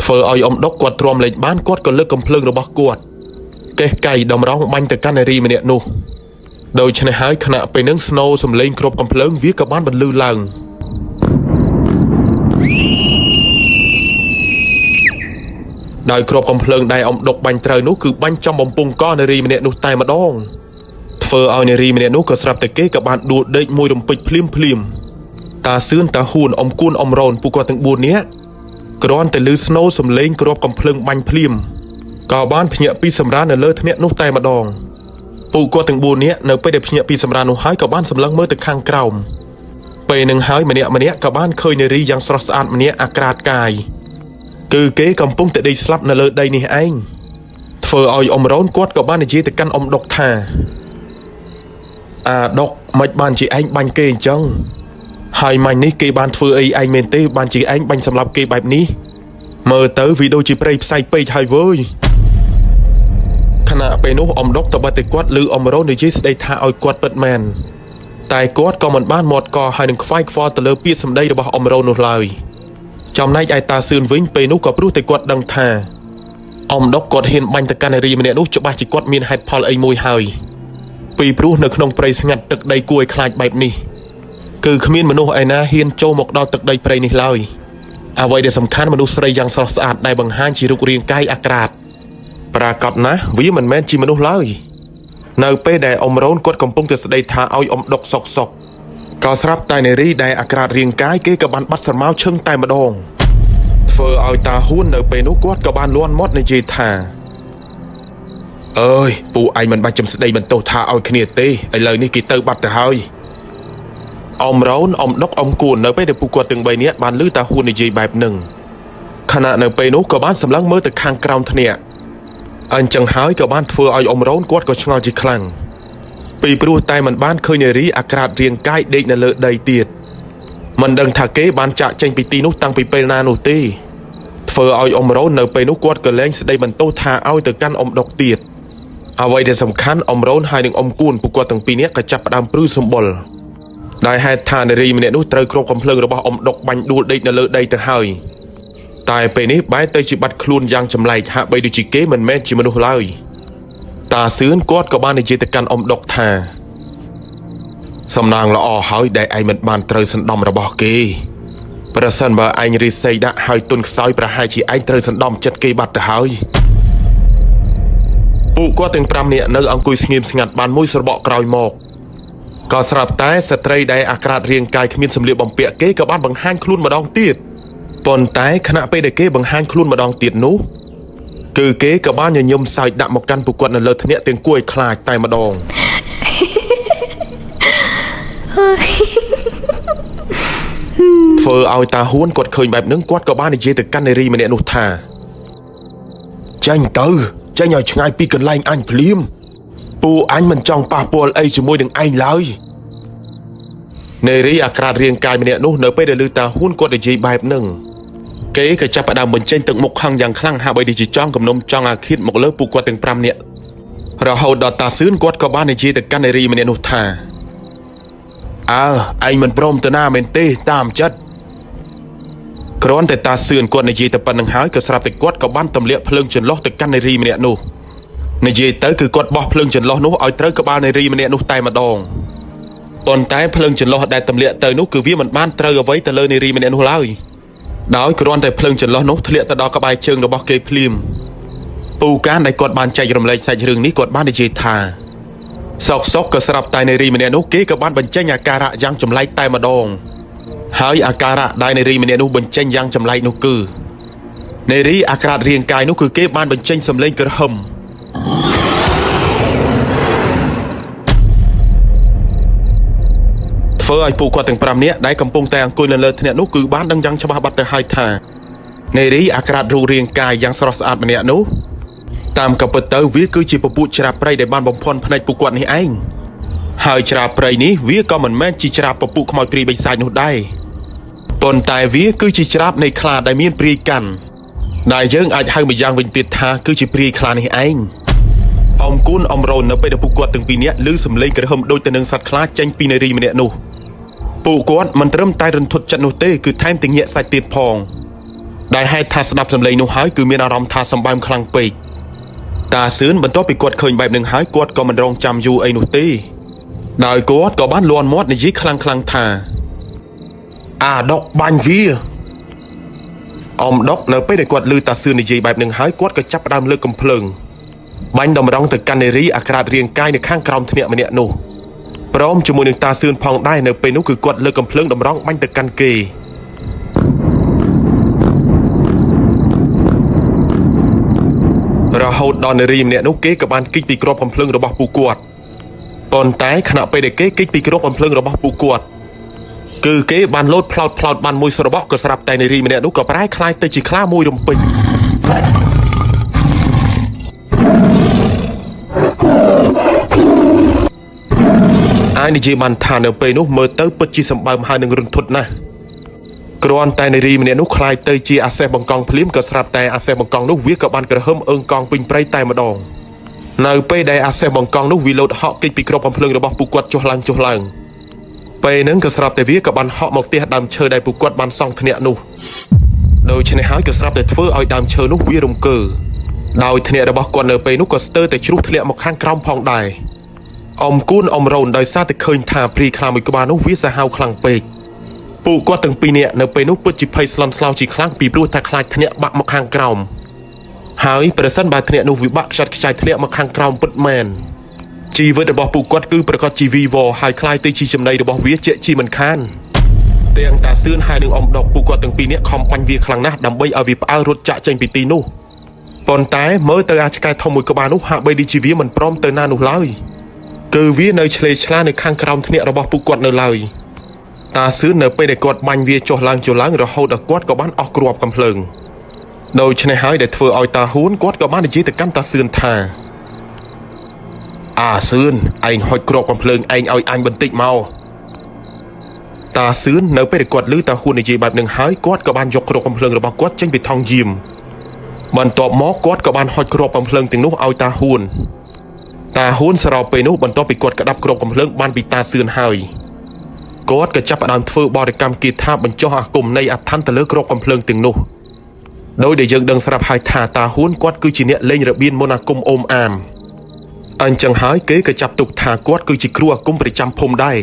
ធ្វើឲ្យអមដុកគាត់ទ្រាំលេងបានគាត់ក៏លើកកំភ្លើងរបស់គាត់កេះកៃដំរងបាញ់ទៅកាន់នារីម្នាក់នោះដូច្នេះហើយខណៈពេលនឹងស្នូសំឡេងគ្រាប់កំភ្លើងវាក៏បានបន្លឺឡើងដោយគ្រាប់កំភ្លើងដែលអមដុកបាញ់ត្រូវនោះគឺបាញ់ចំបំពង់កនារីម្នាក់នោះតែម្ដងធ្វើឲ្យនារីម្នាក់នោះក៏ស្រាប់តែគេក៏បានដួលដេកមួយរំពេចភ្លាមតាសឿនតាហ៊ួនអមគួនអមរ៉ូនពួកគាត់ទាំង4នាក់គ្រាន់តែឮស្នូសំឡេងគ្រាប់កំភ្លើងបាញ់ភ្លាមក៏បានភ្ញាក់ពីសម្រាននៅលើថ្នាក់នោះតែម្ដងពួកគាត់ទាំង4នាក់នៅពេលដែលភ្ញាក់ពីសម្រាននោះហើយក៏បានសម្លឹងមើលទៅខាងក្រោមពេលនឹងហើយម្នាក់ក៏បានឃើញនារីយ៉ាងស្រស់ស្អាតម្នាក់អាក្រាតកាយគឺគេកំពុងតែដេកស្លាប់នៅលើដីនេះឯងធ្វើឲ្យអមរ៉ូនគាត់ក៏បាននិយាយទៅកាន់អមដុកថាអាដុកមិនបានជាឯងបាញ់គេអញ្ចឹងហើយមាញ់នេះគេបានធ្វើអីឯងមែនទេបានជាឯងបាញ់សម្លាប់គេបែបនេះមើលទៅវាដូចជាព្រៃផ្សៃពេកហើយវើយខណៈពេលនោះអមដុកតបតែគាត់ឮអមរ៉ូននិយាយស្ដីថាឲ្យគាត់ពិតមែនតែគាត់ក៏មិនបានមាត់កហើយនឹងខ្វាយខ្វល់ទៅលើពាក្យសម្ដីរបស់អមរ៉ូននោះឡើយចំណែកឯតាសឿនវិញពេលនោះក៏ព្រោះតែគាត់ដឹងថាអមដុកគាត់ហ៊ានបាញ់ទៅកាន់នារីម្នាក់នោះច្បាស់ជាគាត់មានហេតុផលអីមួយហើយពីព្រោះនៅក្នុងព្រៃស្ងាត់ទឹកដីគួរឲ្យខ្លាចបែបនេះគឺគ្មានមនុស្សឯណាហ៊ានចូលមកដល់ទឹកដីព្រៃនេះឡើយអ្វីដែលសំខាន់មនុស្សស្រីយ៉ាងស្រស់ស្អាតដែលបង្ហាញជារូបរាងកាយអាក្រាតប្រាកដណាស់វាមិនមែនជាមនុស្សឡើយ នៅពេលដែលអ៊ំរ៉ូនគាត់កំពុងតែស្ដីថាឲ្យអ៊ំដុកសុកក៏ស្រាប់តែនារីដែលអាក្រាតរាងកាយគេក៏បានបាត់ស្រមោលឈឹងតែម្ដងធ្វើឲ្យតាហ៊ួននៅពេលនោះគាត់ក៏បានលន់មាត់និយាយថាអើយពូឯងមិនបាច់ចំស្ដីបន្ទោសថាឲ្យគ្នាទេឥឡូវនេះគេទៅបាត់ទៅហើយអ៊ំរ៉ូនអ៊ំដុកអ៊ំគួននៅពេលដែលពួកគាត់ទាំង3នាក់បានឮតាហ៊ួននិយាយបែបហ្នឹងខណៈនៅពេលនោះក៏បានសម្លឹងមើលទៅខាងក្រោមធ្នាក់អញ្ចឹងហើយក៏បានធ្វើឲ្យអ៊ំរ៉ូនគាត់ក៏ឆ្ងល់ជាខ្លាំងពីព្រោះតែមិនបានឃើញនារីអាក្រាតរាងកាយដេកនៅលើដីទៀតមិនដឹងថាគេបានចាក់ចេញពីទីនោះតាំងពីពេលណានោះទេធ្វើឲ្យអ៊ំរ៉ូននៅពេលនោះគាត់ក៏លែងស្ដីបន្ទោសថាឲ្យទៅកាន់អ៊ំដុកទៀតអ្វីដែលសំខាន់អ៊ំរ៉ូនហើយនិងអ៊ំគួនពួកគាត់ទាំងពីរនាក់ក៏ចាប់ផ្ដើមព្រឺសម្បុរដែលហេតុថានារីម្នាក់នោះត្រូវគ្របកំភ្លើងរបស់អ៊ំដុកបាញ់ដួលដេកនៅលើដីទៅហើយតែពេលនេះបែរទៅជាបាត់ខ្លួនយ៉ាងចម្លែកហាក់បីដូចជាគេមិនមែនជាមនុស្សឡើយតាសឿនគាត់ក៏បាននិយាយទៅកាន់អ៊ំដុកថាសំណាងល្អហើយដែលឯងមិនបានត្រូវសណ្ដំរបស់គេប្រសិនបើឯងរិះស័យដាក់ហើយទុនខ្សោយប្រហែលជាឯងត្រូវសណ្ដំចិត្តគេបាត់ទៅហើយពួកគាត់ទាំង5នាក់នៅអង្គុយស្ងៀមស្ងាត់បានមួយស្របក់ក្រោយមកក៏ស្រាប់តែស្ត្រីដែលអាក្រាតរាងកាយគ្មានសម្លៀកបំពាក់គេក៏បានបង្ហាញខ្លួនម្ដងទៀតប៉ុន្តែខណៈពេលដែលគេបង្ហាញខ្លួនម្ដងទៀតនោះគឺគេក៏បានញញឹមសើចដាក់មកកាន់ពួកគាត់នៅលើថ្នាក់ទាំងគួរឲ្យខ្លាចតែម្ដងធ្វើឲ្យតាហ៊ួនគាត់ឃើញបែបហ្នឹងគាត់ក៏បាននិយាយទៅកាន់នារីម្នាក់នោះថាចាញ់ទៅចាញ់ឲ្យឆ្ងាយពីកន្លែងអញភ្លាមពូអញមិនចង់ប៉ះពាល់អីជាមួយនឹងឯងឡើយនារីអាក្រាតរាងកាយម្នាក់នោះនៅពេលដែលឮតាហ៊ួនគាត់និយាយបែបហ្នឹងគេក៏ចាប់ផ្ដើមបញ្ចេញទឹកមុខខឹងយ៉ាងខ្លាំងហាក់បីដូចជាចង់គំនុំចង់អាឃាតមកលើពួកគាត់ទាំង5នាក់រហូតដល់តាសឿនគាត់ក៏បាននិយាយទៅកាន់នារីម្នាក់នោះថាអើឯងមិនព្រមទៅណាមែនទេតាមចិត្តគ្រាន់តែតាសឿនគាត់និយាយតែប៉ុណ្្នឹងហើយក៏ស្រាប់តែគាត់ក៏បានទម្លាក់ភ្លើងចន្លុះទៅកាន់នារីម្នាក់នោះនិយាយទៅគឺគាត់បោះភ្លើងចន្លុះនោះឲ្យត្រូវក្បាលនារីម្នាក់នោះតែម្ដងប៉ុន្តែភ្លើងចន្លុះដែលទម្លាក់ទៅនោះគឺវាមិនបានត្រូវអ្វីទៅលើនារីម្នាក់នោះឡើយដោយគ្រាន់តែភ្លើងចន្លុះនោះធ្លាក់ទៅដល់ក្បែរជើងរបស់គេភ្លាមពូកានដែលគាត់បានចែករំលែកសាច់រឿងនេះគាត់បាននិយាយថាសុកក៏ស្រាប់តែនារីម្នាក់នោះគេក៏បានបញ្ចេញអាការៈយ៉ាងចម្លែកតែម្ដងហើយអាការៈដែលនារីម្នាក់នោះបញ្ចេញយ៉ាងចម្លែកនោះគឺនារីអាក្រាតរាងកាយនោះគឺគេបានបញ្ចេញសំឡេងក្រហមធ្វើឲ្យពួកគាត់ទាំង5នាក់ដែលកំពុងតែអង្គុយនៅលើថ្នាក់នោះគឺបានដឹងយ៉ាងច្បាស់បាត់ទៅហើយថានារីអាក្រាតរូបរាងកាយយ៉ាងស្រស់ស្អាតម្នាក់នោះតាមក៏ពិតទៅវាគឺជាពពួកច្រាបព្រៃដែលបានបំភាន់ភ្នែកពួកគាត់នេះឯងហើយច្រាបព្រៃនេះវាក៏មិនមែនជាច្រាបពពួកខ្មោចព្រាយបិសាចនោះដែរប៉ុន្តែវាគឺជាច្រាបនៃខ្លាដែលមានព្រាយកាន់ដែលយើងអាចហៅម្យ៉ាងវិញទៀតថាគឺជាព្រាយខ្លានេះឯងអ៊ំគូនអ៊ំរ៉ូននៅពេលដែលពួកគាត់ទាំងពីរនាក់ឮសំឡេងក្រហមដូចទៅនឹងសត្វខ្លាចេញពីនារីម្នាក់នោះពួកគាត់មិនត្រឹមតែរន្ធត់ចិត្តនោះទេគឺថែមទាំងញាក់សាច់ទៀតផងដែលហេតុថាស្ដាប់សំឡេងនោះហើយគឺមានអារម្មណ៍ថាសម្បើមខ្លាំងពេកតាសឿនបន្ទាប់ពីគាត់ឃើញបែបនឹងហើយគាត់ក៏មិនរងចាំយូរអីនោះទេដោយគាត់ក៏បានលន់មាត់និយាយខ្លាំងថាអាដុកបាញ់វាអ៊ំដុកនៅពេលដែលគាត់ឮតាសឿននិយាយបែបនឹងហើយគាត់ក៏ចាប់ផ្ដើមលើកកំភ្លើងបាញ់តម្រង់ទៅកាន់នារីអាក្រាតរាងកាយនៅខាងក្រោមថ្នាក់ម្នាក់នោះព្រមជាមួយនឹងតាសឿនផងដែរនៅពេលនោះគឺគាត់លើកកំភ្លើងតម្រង់បាញ់ទៅកាន់គេរហូតដល់នារីម្នាក់នោះគេក៏បានគេចពីគ្រាប់កំភ្លើងរបស់ពួកគាត់ប៉ុន្តែខណៈពេលដែលគេគេចពីគ្រាប់កំភ្លើងរបស់ពួកគាត់គឺគេបានលោតផ្លោតបានមួយស្របក់ក៏ស្រាប់តែនារីម្នាក់នោះក៏ប្រែคล้ายទៅជាខ្លាមួយរំពេញអាយនិយាយបានថានៅពេលនោះមើលទៅពិតជាសម្បើមហើយនឹងរន្ធត់ណាស់គ្រាន់តែនារីម្នាក់នោះคล้ายទៅជាអាសេះបង្កងភ្លាមក៏ស្រាប់តែអាសេះបង្កងនោះវាក៏បានក្រហមអើងកងពេញព្រៃតែម្ដងនៅពេលដែលអាសេះបង្កងនោះវាលោតហក់គេចពីគ្រាប់កំភ្លើងរបស់ពួកគាត់ចុះឡើងពេលហ្នឹងក៏ស្រាប់តែវាក៏បានហក់មកផ្ទះដើមឈើដែលពួកគាត់បានសង់ធ្នាក់នោះដូច្នេះហើយក៏ស្រាប់តែធ្វើឲ្យដើមឈើនោះវារំកើដោយធ្នាក់របស់គាត់នៅពេលនោះក៏ស្ទើរតែជ្រុះធ្លាក់មកខាងក្រោមផងដែរអ៊ំគូនអ៊ំរ៉ូនដោយសារតែឃើញថាព្រីខ្លាមួយក្បាលនោះវាសាហាវខ្លាំងពេកពួកគាត់ទាំងពីរនាក់នៅពេលនោះពិតជាភ័យស្លន់ស្លោជាខ្លាំងពីព្រោះតែខ្លាចធ្នាក់បាក់មកខាងក្រោមហើយប្រសិនបើធ្នាក់នោះវាបាក់ខ្ចាត់ខ្ចាយធ្នាក់មកខាងក្រោមពិតមែន ជីវិតរបស់ពួកគាត់គឺប្រកាសជីវីវហើយคล้ายទៅជាចំណីរបស់វាជាជីមិនខានទាំងតាសឿនហើយនឹងអំដុកពួកគាត់ទាំងពីរនាក់ខំបាញ់វាខ្លាំងណាស់ដើម្បីឲ្យវាផ្អើលរត់ចាក់ចេញពីទីនោះប៉ុន្តែមើលទៅអាឆ្កែធំមួយក្បាលនោះហាក់បីដូចជាវាមិនព្រមទៅណានោះឡើយគឺវានៅឆ្លេឆ្លានៅខាងក្រោមធ្នាក់របស់ពួកគាត់នៅឡើយតាសឿននៅពេលដែលគាត់បាញ់វាចុះឡើងរហូតដល់គាត់ក៏បានអស់គ្រាប់កំភ្លើងដូច្នេះហើយដែលធ្វើឲ្យតាហ៊ូនគាត់ក៏បាននិយាយទៅកាន់តាសឿនថាសឿនឯងហុចគ្រាប់កំភ្លើងឯងឲ្យអញបន្តិចមកតាសឿននៅពេលដែលគាត់ឮតាហ៊ូននិយាយបែបនឹងហើយគាត់ក៏បានយកគ្រាប់កំភ្លើងរបស់គាត់ចេញពីថង់យាមបន្ទាប់មកគាត់ក៏បានហុចគ្រាប់កំភ្លើងទាំងនោះឲ្យតាហ៊ូនស្របពេលនោះបន្ទាប់ពីគាត់ក្តាប់គ្រាប់កំភ្លើងបានពីតាសឿនហើយគាត់ក៏ចាប់ផ្ដើមធ្វើបរិកម្មគាថាបញ្ចុះអាគមនៃអធិនទៅលើគ្រាប់កំភ្លើងទាំងនោះដោយដែលយើងដឹងស្រាប់ហើយថាតាហ៊ូនគាត់គឺជាអ្នកលេងរបៀនមន្តអាគមអូមអាមអញ្ចឹងហើយគេក៏ចាប់ទុកថាគាត់គឺជាគ្រូអាគមប្រចាំភូមិដែរ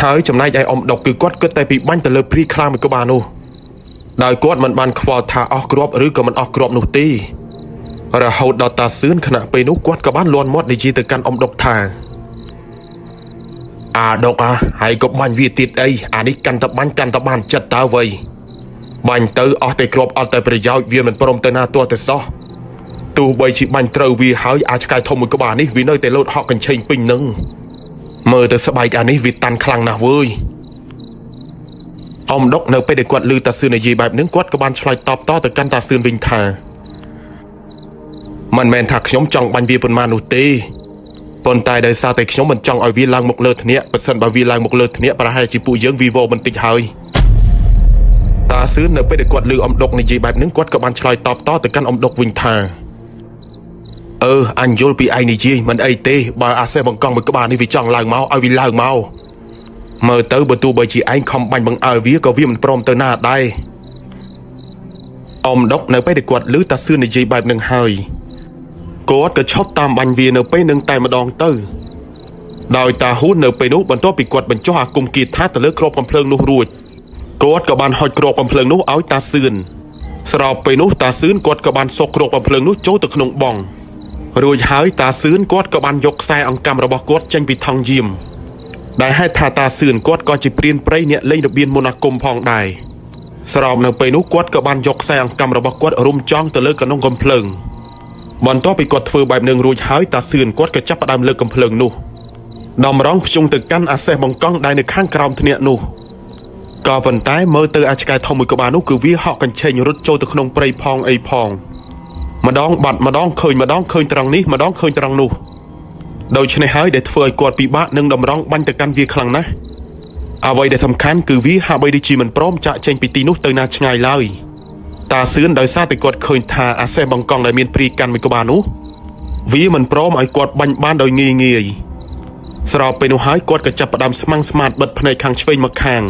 ហើយចំណែកឯអំដុកគឺគាត់គិតតែពីបាញ់ទៅលើព្រីខ្លាមួយក្បាលនោះដោយគាត់មិនបានខ្វល់ថាអស់គ្រាប់ឬក៏មិនអស់គ្រាប់នោះទេរហូតដល់តាសឿនខណៈពេលនោះគាត់ក៏បានលន់មាត់និយាយទៅកាន់អំដុកថាដុកហើយក៏បាញ់វាទៀតអីអានេះកាន់តែបាញ់កាន់តែបានចិត្តតើវៃបាញ់ទៅអស់តែគ្រាប់អត់តែប្រយោជន៍វាមិនព្រមទៅណាទាស់តែសោះទោះបីជាបាញ់ត្រូវវាហើយអាឆ្កែធំមួយក្បាលនេះវានៅតែលោតហក់កញ្ឆេងពេញនឹងមើលទៅស្បែកអានេះវាតាន់ខ្លាំងណាស់វើយអំដុកនៅពេលដែលគាត់ឮតាសឿននិយាយបែបហ្នឹងគាត់ក៏បានឆ្លើយតបតទៅកាន់តាសឿនវិញថាមិនមែនថាខ្ញុំចង់បាញ់វាប៉ុន្មាននោះទេប៉ុន្តែដោយសារតែខ្ញុំមិនចង់ឲ្យវាឡើងមកលើធ្នាក់បើសិនបើវាឡើងមកលើធ្នាក់ប្រហែលជាពួកយើងវីវបន្តិចហើយតាសឿននៅពេលដែលគាត់ឮអំដុកនិយាយបែបហ្នឹងគាត់ក៏បានឆ្លើយតបតទៅកាន់អំដុកវិញថាអញយល់ពីឯងនិយាយមិនអីទេបើអាសេះបង្កង់មួយក្បាលនេះវាចង់ឡើងមកឲ្យវាឡើងមកមើលទៅបើទោះបីជាឯងខំបាញ់បង្អើលវាក៏វាមិនព្រមទៅណាដែរអំដុកនៅពេលដែលគាត់ឮតាសឿននិយាយបែបហ្នឹងហើយគាត់ក៏ឈប់តាមបាញ់វានៅពេលនឹងតែម្ដងទៅដោយតាហ៊ូននៅពេលនោះបន្ទាប់ពីគាត់បញ្ចុះអាគមគាថាទៅលើគ្រាប់កំភ្លើងនោះរួចគាត់ក៏បានហុចគ្រាប់កំភ្លើងនោះឲ្យតាសឿនស្របពេលនោះតាសឿនគាត់ក៏បានសុកគ្រាប់កំភ្លើងនោះចូលទៅក្នុងបង់រួចហើយតាសឿនគាត់ក៏បានយកខ្សែអង្កាំរបស់គាត់ចេញពីថង់យាមដែលហេតុថាតាសឿនគាត់ក៏ជាព្រានព្រៃអ្នកលេងរបៀនមន្តអាគមផងដែរស្របនៅពេលនោះគាត់ក៏បានយកខ្សែអង្កាំរបស់គាត់រុំចង់ទៅលើកណ្ដុងកំភ្លើងបន្ទាប់ពីគាត់ធ្វើបែបនឹងរួចហើយតាសឿនគាត់ក៏ចាប់ផ្ដើមលើកកំភ្លើងនោះដំរងភ្ជង់ទៅកាន់អាសេះបង្កង់ដែលនៅខាងក្រោមធ្នាក់នោះក៏ប៉ុន្តែមើលទៅអាឆ្កែធំមួយក្បាលនោះគឺវាហក់កញ្ឆេងរត់ចូលទៅក្នុងព្រៃផងអីផងម្ដងបាត់ម្ដងឃើញត្រង់នេះម្ដងឃើញត្រង់នោះដូច្នេះហើយដែលធ្វើឲ្យគាត់ពិបាកនឹងតម្រង់បាញ់ទៅកាន់វាខ្លាំងណាស់អ្វីដែលសំខាន់គឺវាហាក់បីដូចជាមិនព្រមចាក់ចេញពីទីនោះទៅណាឆ្ងាយឡើយតាសឿនដោយសារតែគាត់ឃើញថាអាសេះបង្កង់ដែលមានព្រីកាន់មួយក្បាលនោះវាមិនព្រមឲ្យគាត់បាញ់បានដោយងាយស្របពេលនោះហើយគាត់ក៏ចាប់ផ្ដើមស្មាំងស្មាតបិទភ្នែកខាងឆ្វេងមកខាង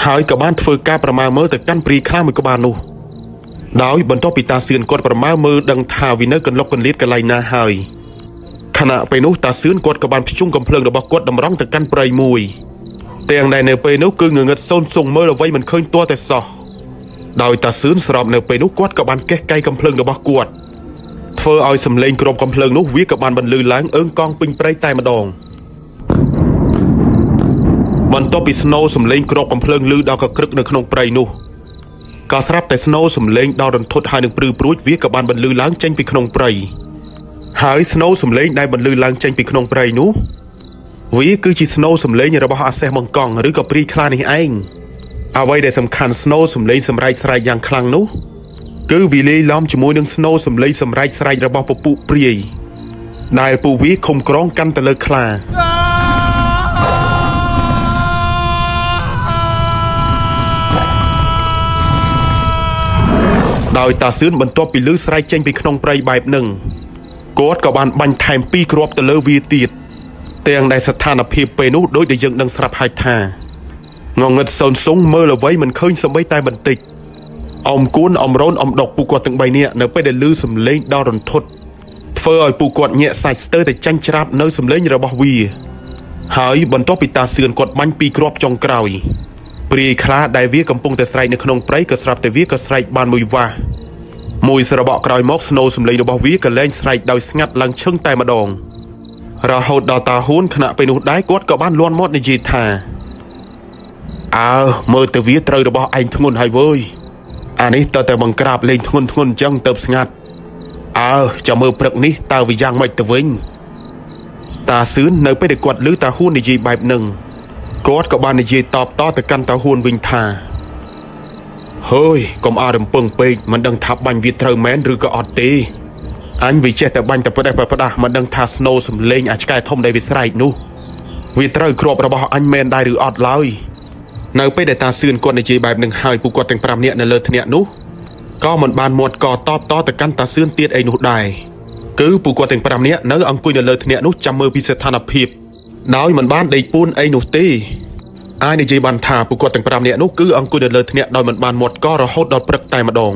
ហើយក៏បានធ្វើការប្រមាលមើលទៅកាន់ព្រីខ្លាមួយក្បាលនោះដោយបន្ទាប់ពីតាសឿនគាត់ប្រមាលមើលដឹងថាវានៅកន្លុកកន្លៀតកន្លែងណាហើយខណៈពេលនោះតាសឿនគាត់ក៏បានភ្ជុំកំភ្លើងរបស់គាត់តម្រង់ទៅកាន់ព្រៃមួយទាំងដែលនៅពេលនោះគឺងងឹតសូនស៊ុងមើលអ្វីមិនឃើញទាល់តែសោះដោយតាសឿនស្របនៅពេលនោះគាត់ក៏បានកេះកៃកំភ្លើងរបស់គាត់ធ្វើឲ្យសំឡេងគ្រាប់កំភ្លើងនោះវាក៏បានបន្លឺឡើងអើងកងពេញព្រៃតែម្ដងបន្ទាប់ពីស្នូសំឡេងគ្រាប់កំភ្លើងលឺដល់កក្រឹកនៅក្នុងព្រៃនោះក៏ស្រាប់តែស្នូសំឡេងដល់រន្ធត់ហើយនឹងព្រឺព្រួចវាក៏បានបន្លឺឡើងចេញពីក្នុងព្រៃហើយស្នូសំឡេងដែលបន្លឺឡើងចេញពីក្នុងព្រៃនោះវាគឺជាស្នូសំឡេងរបស់អាសេះបង្កង់ឬក៏ព្រីខ្លានេះឯងអ្វីដែលសំខាន់ស្នូសំឡេងសម្រែកស្រែកយ៉ាងខ្លាំងនោះគឺវាលាយឡំជាមួយនឹងស្នូសំឡេងសម្រែកស្រែករបស់ពពួកព្រាយដែលពួកវាឃុំក្រងកាន់ទៅលើខ្លាដោយតាសឿនបន្ទាប់ពីលឺស្រែកចេញពីក្នុងព្រៃបែបហ្នឹងគាត់ក៏បានបាញ់ថែម2គ្រាប់ទៅលើវាទៀតទាំងដែលស្ថានភាពពេលនោះដូចដែលយើងដឹងស្រាប់ហើយថាងងឹតសូនស៊ុងមើលអ្វីមិនឃើញសូម្បីតែបន្តិចអមគួនអមរ៉ូនអមដុកពួកគាត់ទាំង3នាក់នៅពេលដែលលឺសំឡេងដល់រន្ធត់ធ្វើឲ្យពួកគាត់ញាក់សាច់ស្ទើរតែចាញ់ច្រាបនៅសំឡេងរបស់វាហើយបន្ទាប់ពីតាសឿនគាត់បាញ់2គ្រាប់ចុងក្រោយព្រាយខ្លាដែលវាកំពុងតែស្រែកនៅក្នុងព្រៃក៏ស្រាប់តែវាក៏ស្រែកបានមួយវ៉ាស់មួយស្របក់ក្រោយមកស្នូសំឡេងរបស់វាក៏លែងស្រែកដោយស្ងាត់ឡើងឈឹងតែម្ដង រហូតដល់តាហ៊ូនខណៈពេលនោះដែរគាត់ក៏បានលន់មាត់និយាយថាអើមើលទៅវាត្រូវរបស់ឯងធ្ងន់ហើយវើយអានេះតើតែបង្ក្រាបលេងធ្ងន់អញ្ចឹងទៅស្ងាត់អើចាំមើលព្រឹកនេះតើវាយ៉ាងម៉េចទៅវិញតាសឿននៅពេលដែលគាត់ឮតាហ៊ូននិយាយបែបហ្នឹងគាត់ក៏បាននិយាយតបតទៅកាន់តាហ៊ូនវិញថាហើយកុំអារំពឹងពេកមិនដឹងថាបាញ់វាត្រូវមែនឬក៏អត់ទេអញវាចេះតែបាញ់តែផ្ដេសផ្ដាស់មិនដឹងថាស្នូសំលេងអាឆ្កែធំដែលវាស្រែកនោះវាត្រូវគ្រាប់របស់អញមែនដែរឬអត់ឡើយនៅពេលដែលតាសឿនគាត់និយាយបែបហ្នឹងហើយពួកគាត់ទាំង5នាក់នៅលើថ្នាក់នោះក៏មិនបានមាត់កតបតទៅកាន់តាសឿនទៀតអីនោះដែរគឺពួកគាត់ទាំង5នាក់នៅអង្គុយនៅលើថ្នាក់នោះចាំមើលពីស្ថានភាពដោយមិនបានដេកពួនអីនោះទេអាយនិយាយបានថាពួកគាត់ទាំង5នាក់នោះគឺអង្គុយនៅលើថ្នាក់ដោយមិនបានមាត់ករហូតដល់ព្រឹកតែម្ដង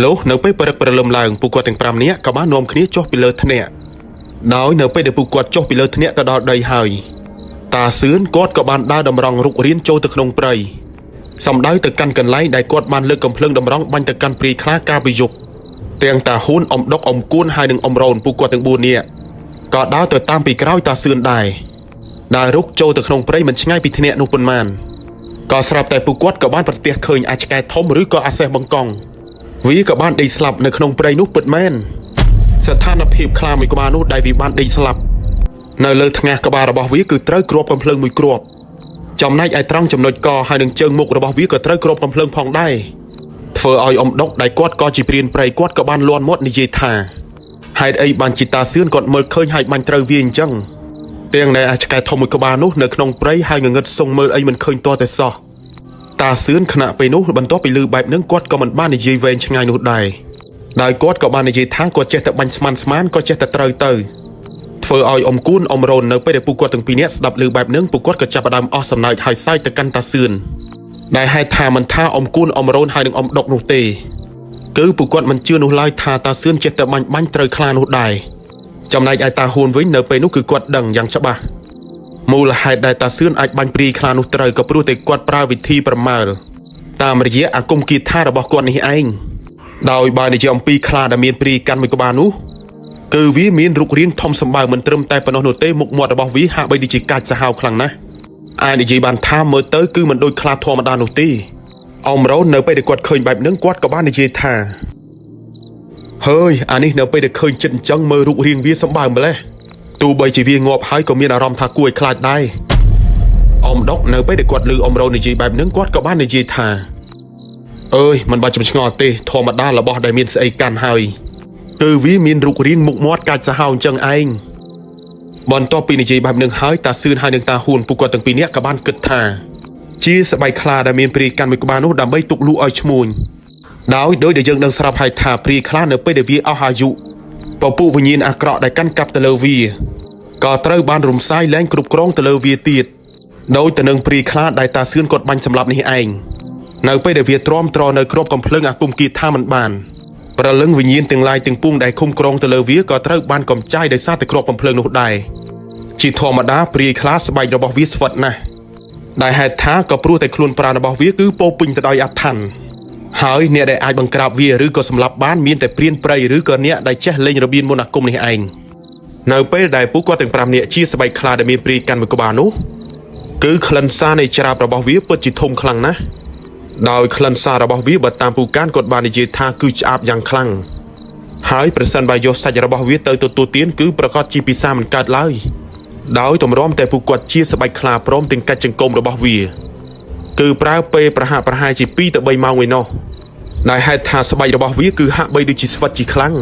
លោកនៅពេលព្រឹកព្រលឹមឡើងពួកគាត់ទាំង5នាក់ក៏បាននាំគ្នាចុះពីលើថ្នាក់ដោយនៅពេលដែលពួកគាត់ចុះពីលើថ្នាក់ទៅដល់ដីហើយតាសឿនគាត់ក៏បានដើរតម្រង់រុករៀនចូលទៅក្នុងព្រៃសំដៅទៅកាន់កន្លែងដែលគាត់បានលើកកំភ្លើងតម្រង់បាញ់ទៅកាន់ព្រាយខ្លាកាលពីយប់ទាំងតាហ៊ូនអ៊ំដុកអ៊ំគួនហើយនិងអ៊ំរ៉ូនពួកគាត់ទាំង4នាក់ក៏ដើរទៅតាមពីក្រោយតាសឿនដែរដើររុកចូលទៅក្នុងព្រៃមិនឆ្ងាយពីថ្នាក់នោះប៉ុន្មានក៏ស្រាប់តែពួកគាត់ក៏បានប្រទះឃើញអាឆ្កែធំឬក៏អាសេះបង្កង់វាក៏បានដេកស្លាប់នៅក្នុងព្រៃនោះពិតមែនស្ថានភាពខ្លាមួយក្បាលនោះដែលវាបានដេកស្លាប់នៅលើថ្ងាសក្បាលរបស់វាគឺត្រូវគ្រាប់កំភ្លើងមួយគ្រាប់ចំណែកឯត្រង់ចំណុចកហើយនឹងជើងមុខរបស់វាក៏ត្រូវគ្រាប់កំភ្លើងផងដែរធ្វើឲ្យអ៊ំដុកដែលគាត់ក៏ជាព្រានព្រៃគាត់ក៏បានលន់មាត់និយាយថាហេតុអីបានជាតាសឿនគាត់មើលឃើញហើយបាញ់ត្រូវវាអញ្ចឹងទាំងដែលអាឆ្កែធំមួយក្បាលនោះនៅក្នុងព្រៃហើយងងឹតសុងមើលអីមិនឃើញទាល់តែសោះតាសឿនខណៈពេលនោះបន្ទាប់ពីឮបែបហ្នឹងគាត់ក៏មិនបាននិយាយវែងឆ្ងាយនោះដែរដោយគាត់ក៏បាននិយាយថាគាត់ចេះតែបាញ់ស្មានក៏ចេះតែត្រូវទៅធ្វើឲ្យអ៊ំគួនអ៊ំរ៉ូននៅពេលដែលពួកគាត់ទាំងពីរនាក់ស្ដាប់ឮបែបហ្នឹងពួកគាត់ក៏ចាប់ផ្ដើមអស់សំណើចហើយសើចទៅកាន់តាសឿនដែលហេតុថាមិនថាអ៊ំគួនអ៊ំរ៉ូនហើយនិងអ៊ំដុកនោះទេគឺពួកគាត់មិនជឿនោះឡើយថាតាសឿនចេះតែបាញ់ត្រូវខ្លានោះដែរចំណែកឯតាហ៊ូនវិញនៅពេលនោះគឺគាត់ដឹងយ៉ាងច្បាស់មូលហេតុដែលតាសឿនអាចបាញ់ព្រាយខ្លានោះត្រូវក៏ព្រោះតែគាត់ប្រើវិធីប្រមាលតាមរយៈអាគមគាថារបស់គាត់នេះឯងដោយបើនិយាយអំពីខ្លាដែលមានព្រាយកាន់មួយក្បាលនោះគឺវាមានរូបរាងធំសម្បើមមិនត្រឹមតែប៉ុណ្ណោះនោះទេមុខមាត់របស់វាហាក់បីដូចជាកាច់សាហាវខ្លាំងណាស់អាចនិយាយបានថាមើលទៅគឺមិនដូចខ្លាធម្មតានោះទេអ៊ំរ៉ូននៅពេលដែលគាត់ឃើញបែបហ្នឹងគាត់ក៏បាននិយាយថាហើយអានេះនៅពេលដែលឃើញចិត្តអញ្ចឹងមើលរូបរាងវាសម្បើមម្លេះទោះបីជាវាងាប់ហើយក៏មានអារម្មណ៍ថាគួរឲ្យខ្លាចដែរអ៊ំដុកនៅពេលដែលគាត់ឮអ៊ំរ៉ូននិយាយបែបហ្នឹងគាត់ក៏បាននិយាយថាអើយមិនបាច់ចំឆ្ងល់ទេធម្មតារបស់ដែលមានស្អីកាន់ហើយគឺវាមានរូបរាងមុខមាត់កាច់សាហាវអញ្ចឹងឯងបន្ទាប់ពីនិយាយបែបហ្នឹងហើយតាសឿនហើយនឹងតាហ៊ូនពួកគាត់ទាំងពីរនាក់ក៏បានគិតថាជាស្បែកខ្លាដែលមានព្រាយកាន់មួយក្បាលនោះដើម្បីទុកលក់ឲ្យឈ្មួញដោយដែលយើងដឹងស្រាប់ហើយថាព្រាយខ្លានៅពេលដែលវាអស់អាយុពពួកវិញ្ញាណអាក្រក់ដែលកាន់កាប់ទៅលើវាក៏ត្រូវបានរំសាយលែងគ្រប់គ្រងទៅលើវាទៀតដោយទៅនឹងព្រាយខ្លាដែលតាសឿនគាត់បាញ់សម្លាប់នេះឯងនៅពេលដែលវាទ្រាំទ្រនៅគ្រាប់កំភ្លើងអាគមគាថាមិនបានប្រលឹងវិញ្ញាណទាំងឡាយទាំងពួងដែលឃុំក្រងទៅលើវាក៏ត្រូវបានកំចាយដោយសារតែគ្រាប់កំភ្លើងនោះដែរជាធម្មតាព្រាយខ្លាស្បែករបស់វាស្វិតណាស់ដែលហេតុថាក៏ព្រោះតែខ្លួនប្រាណរបស់វាគឺពោពេញទៅដោយអធិដ្ឋានហើយអ្នកដែលអាចបង្ក្រាបវាឬក៏សម្លាប់បានមានតែព្រានព្រៃឬក៏អ្នកដែលចេះលេងរបៀនមន្តអាគមនេះឯងនៅពេលដែលពួកគាត់ទាំង5នាក់ជាស្បែកខ្លាដែលមានព្រាយកាន់មួយក្បាលនោះគឺក្លិនសារនៃច្រាបរបស់វាពិតជាធំខ្លាំងណាស់ដោយក្លិនសាររបស់វាបើតាមពូកានគាត់បាននិយាយថាគឺឆ្អាបយ៉ាងខ្លាំងហើយប្រសិនបើយកសាច់របស់វាទៅទទួលទានគឺប្រកាសជាពិសាមិនកើតឡើយដោយទម្រាំតែពួកគាត់ជាស្បែកខ្លាព្រមទាំងកាច់ចង្គមរបស់វាគឺប្រើពេលប្រហាក់ប្រហែលជា2ទៅ3ម៉ោងឯណោះដែលហេតុថាស្បែករបស់វាគឺហាក់បីដូចជាស្វិតជាខ្លាំង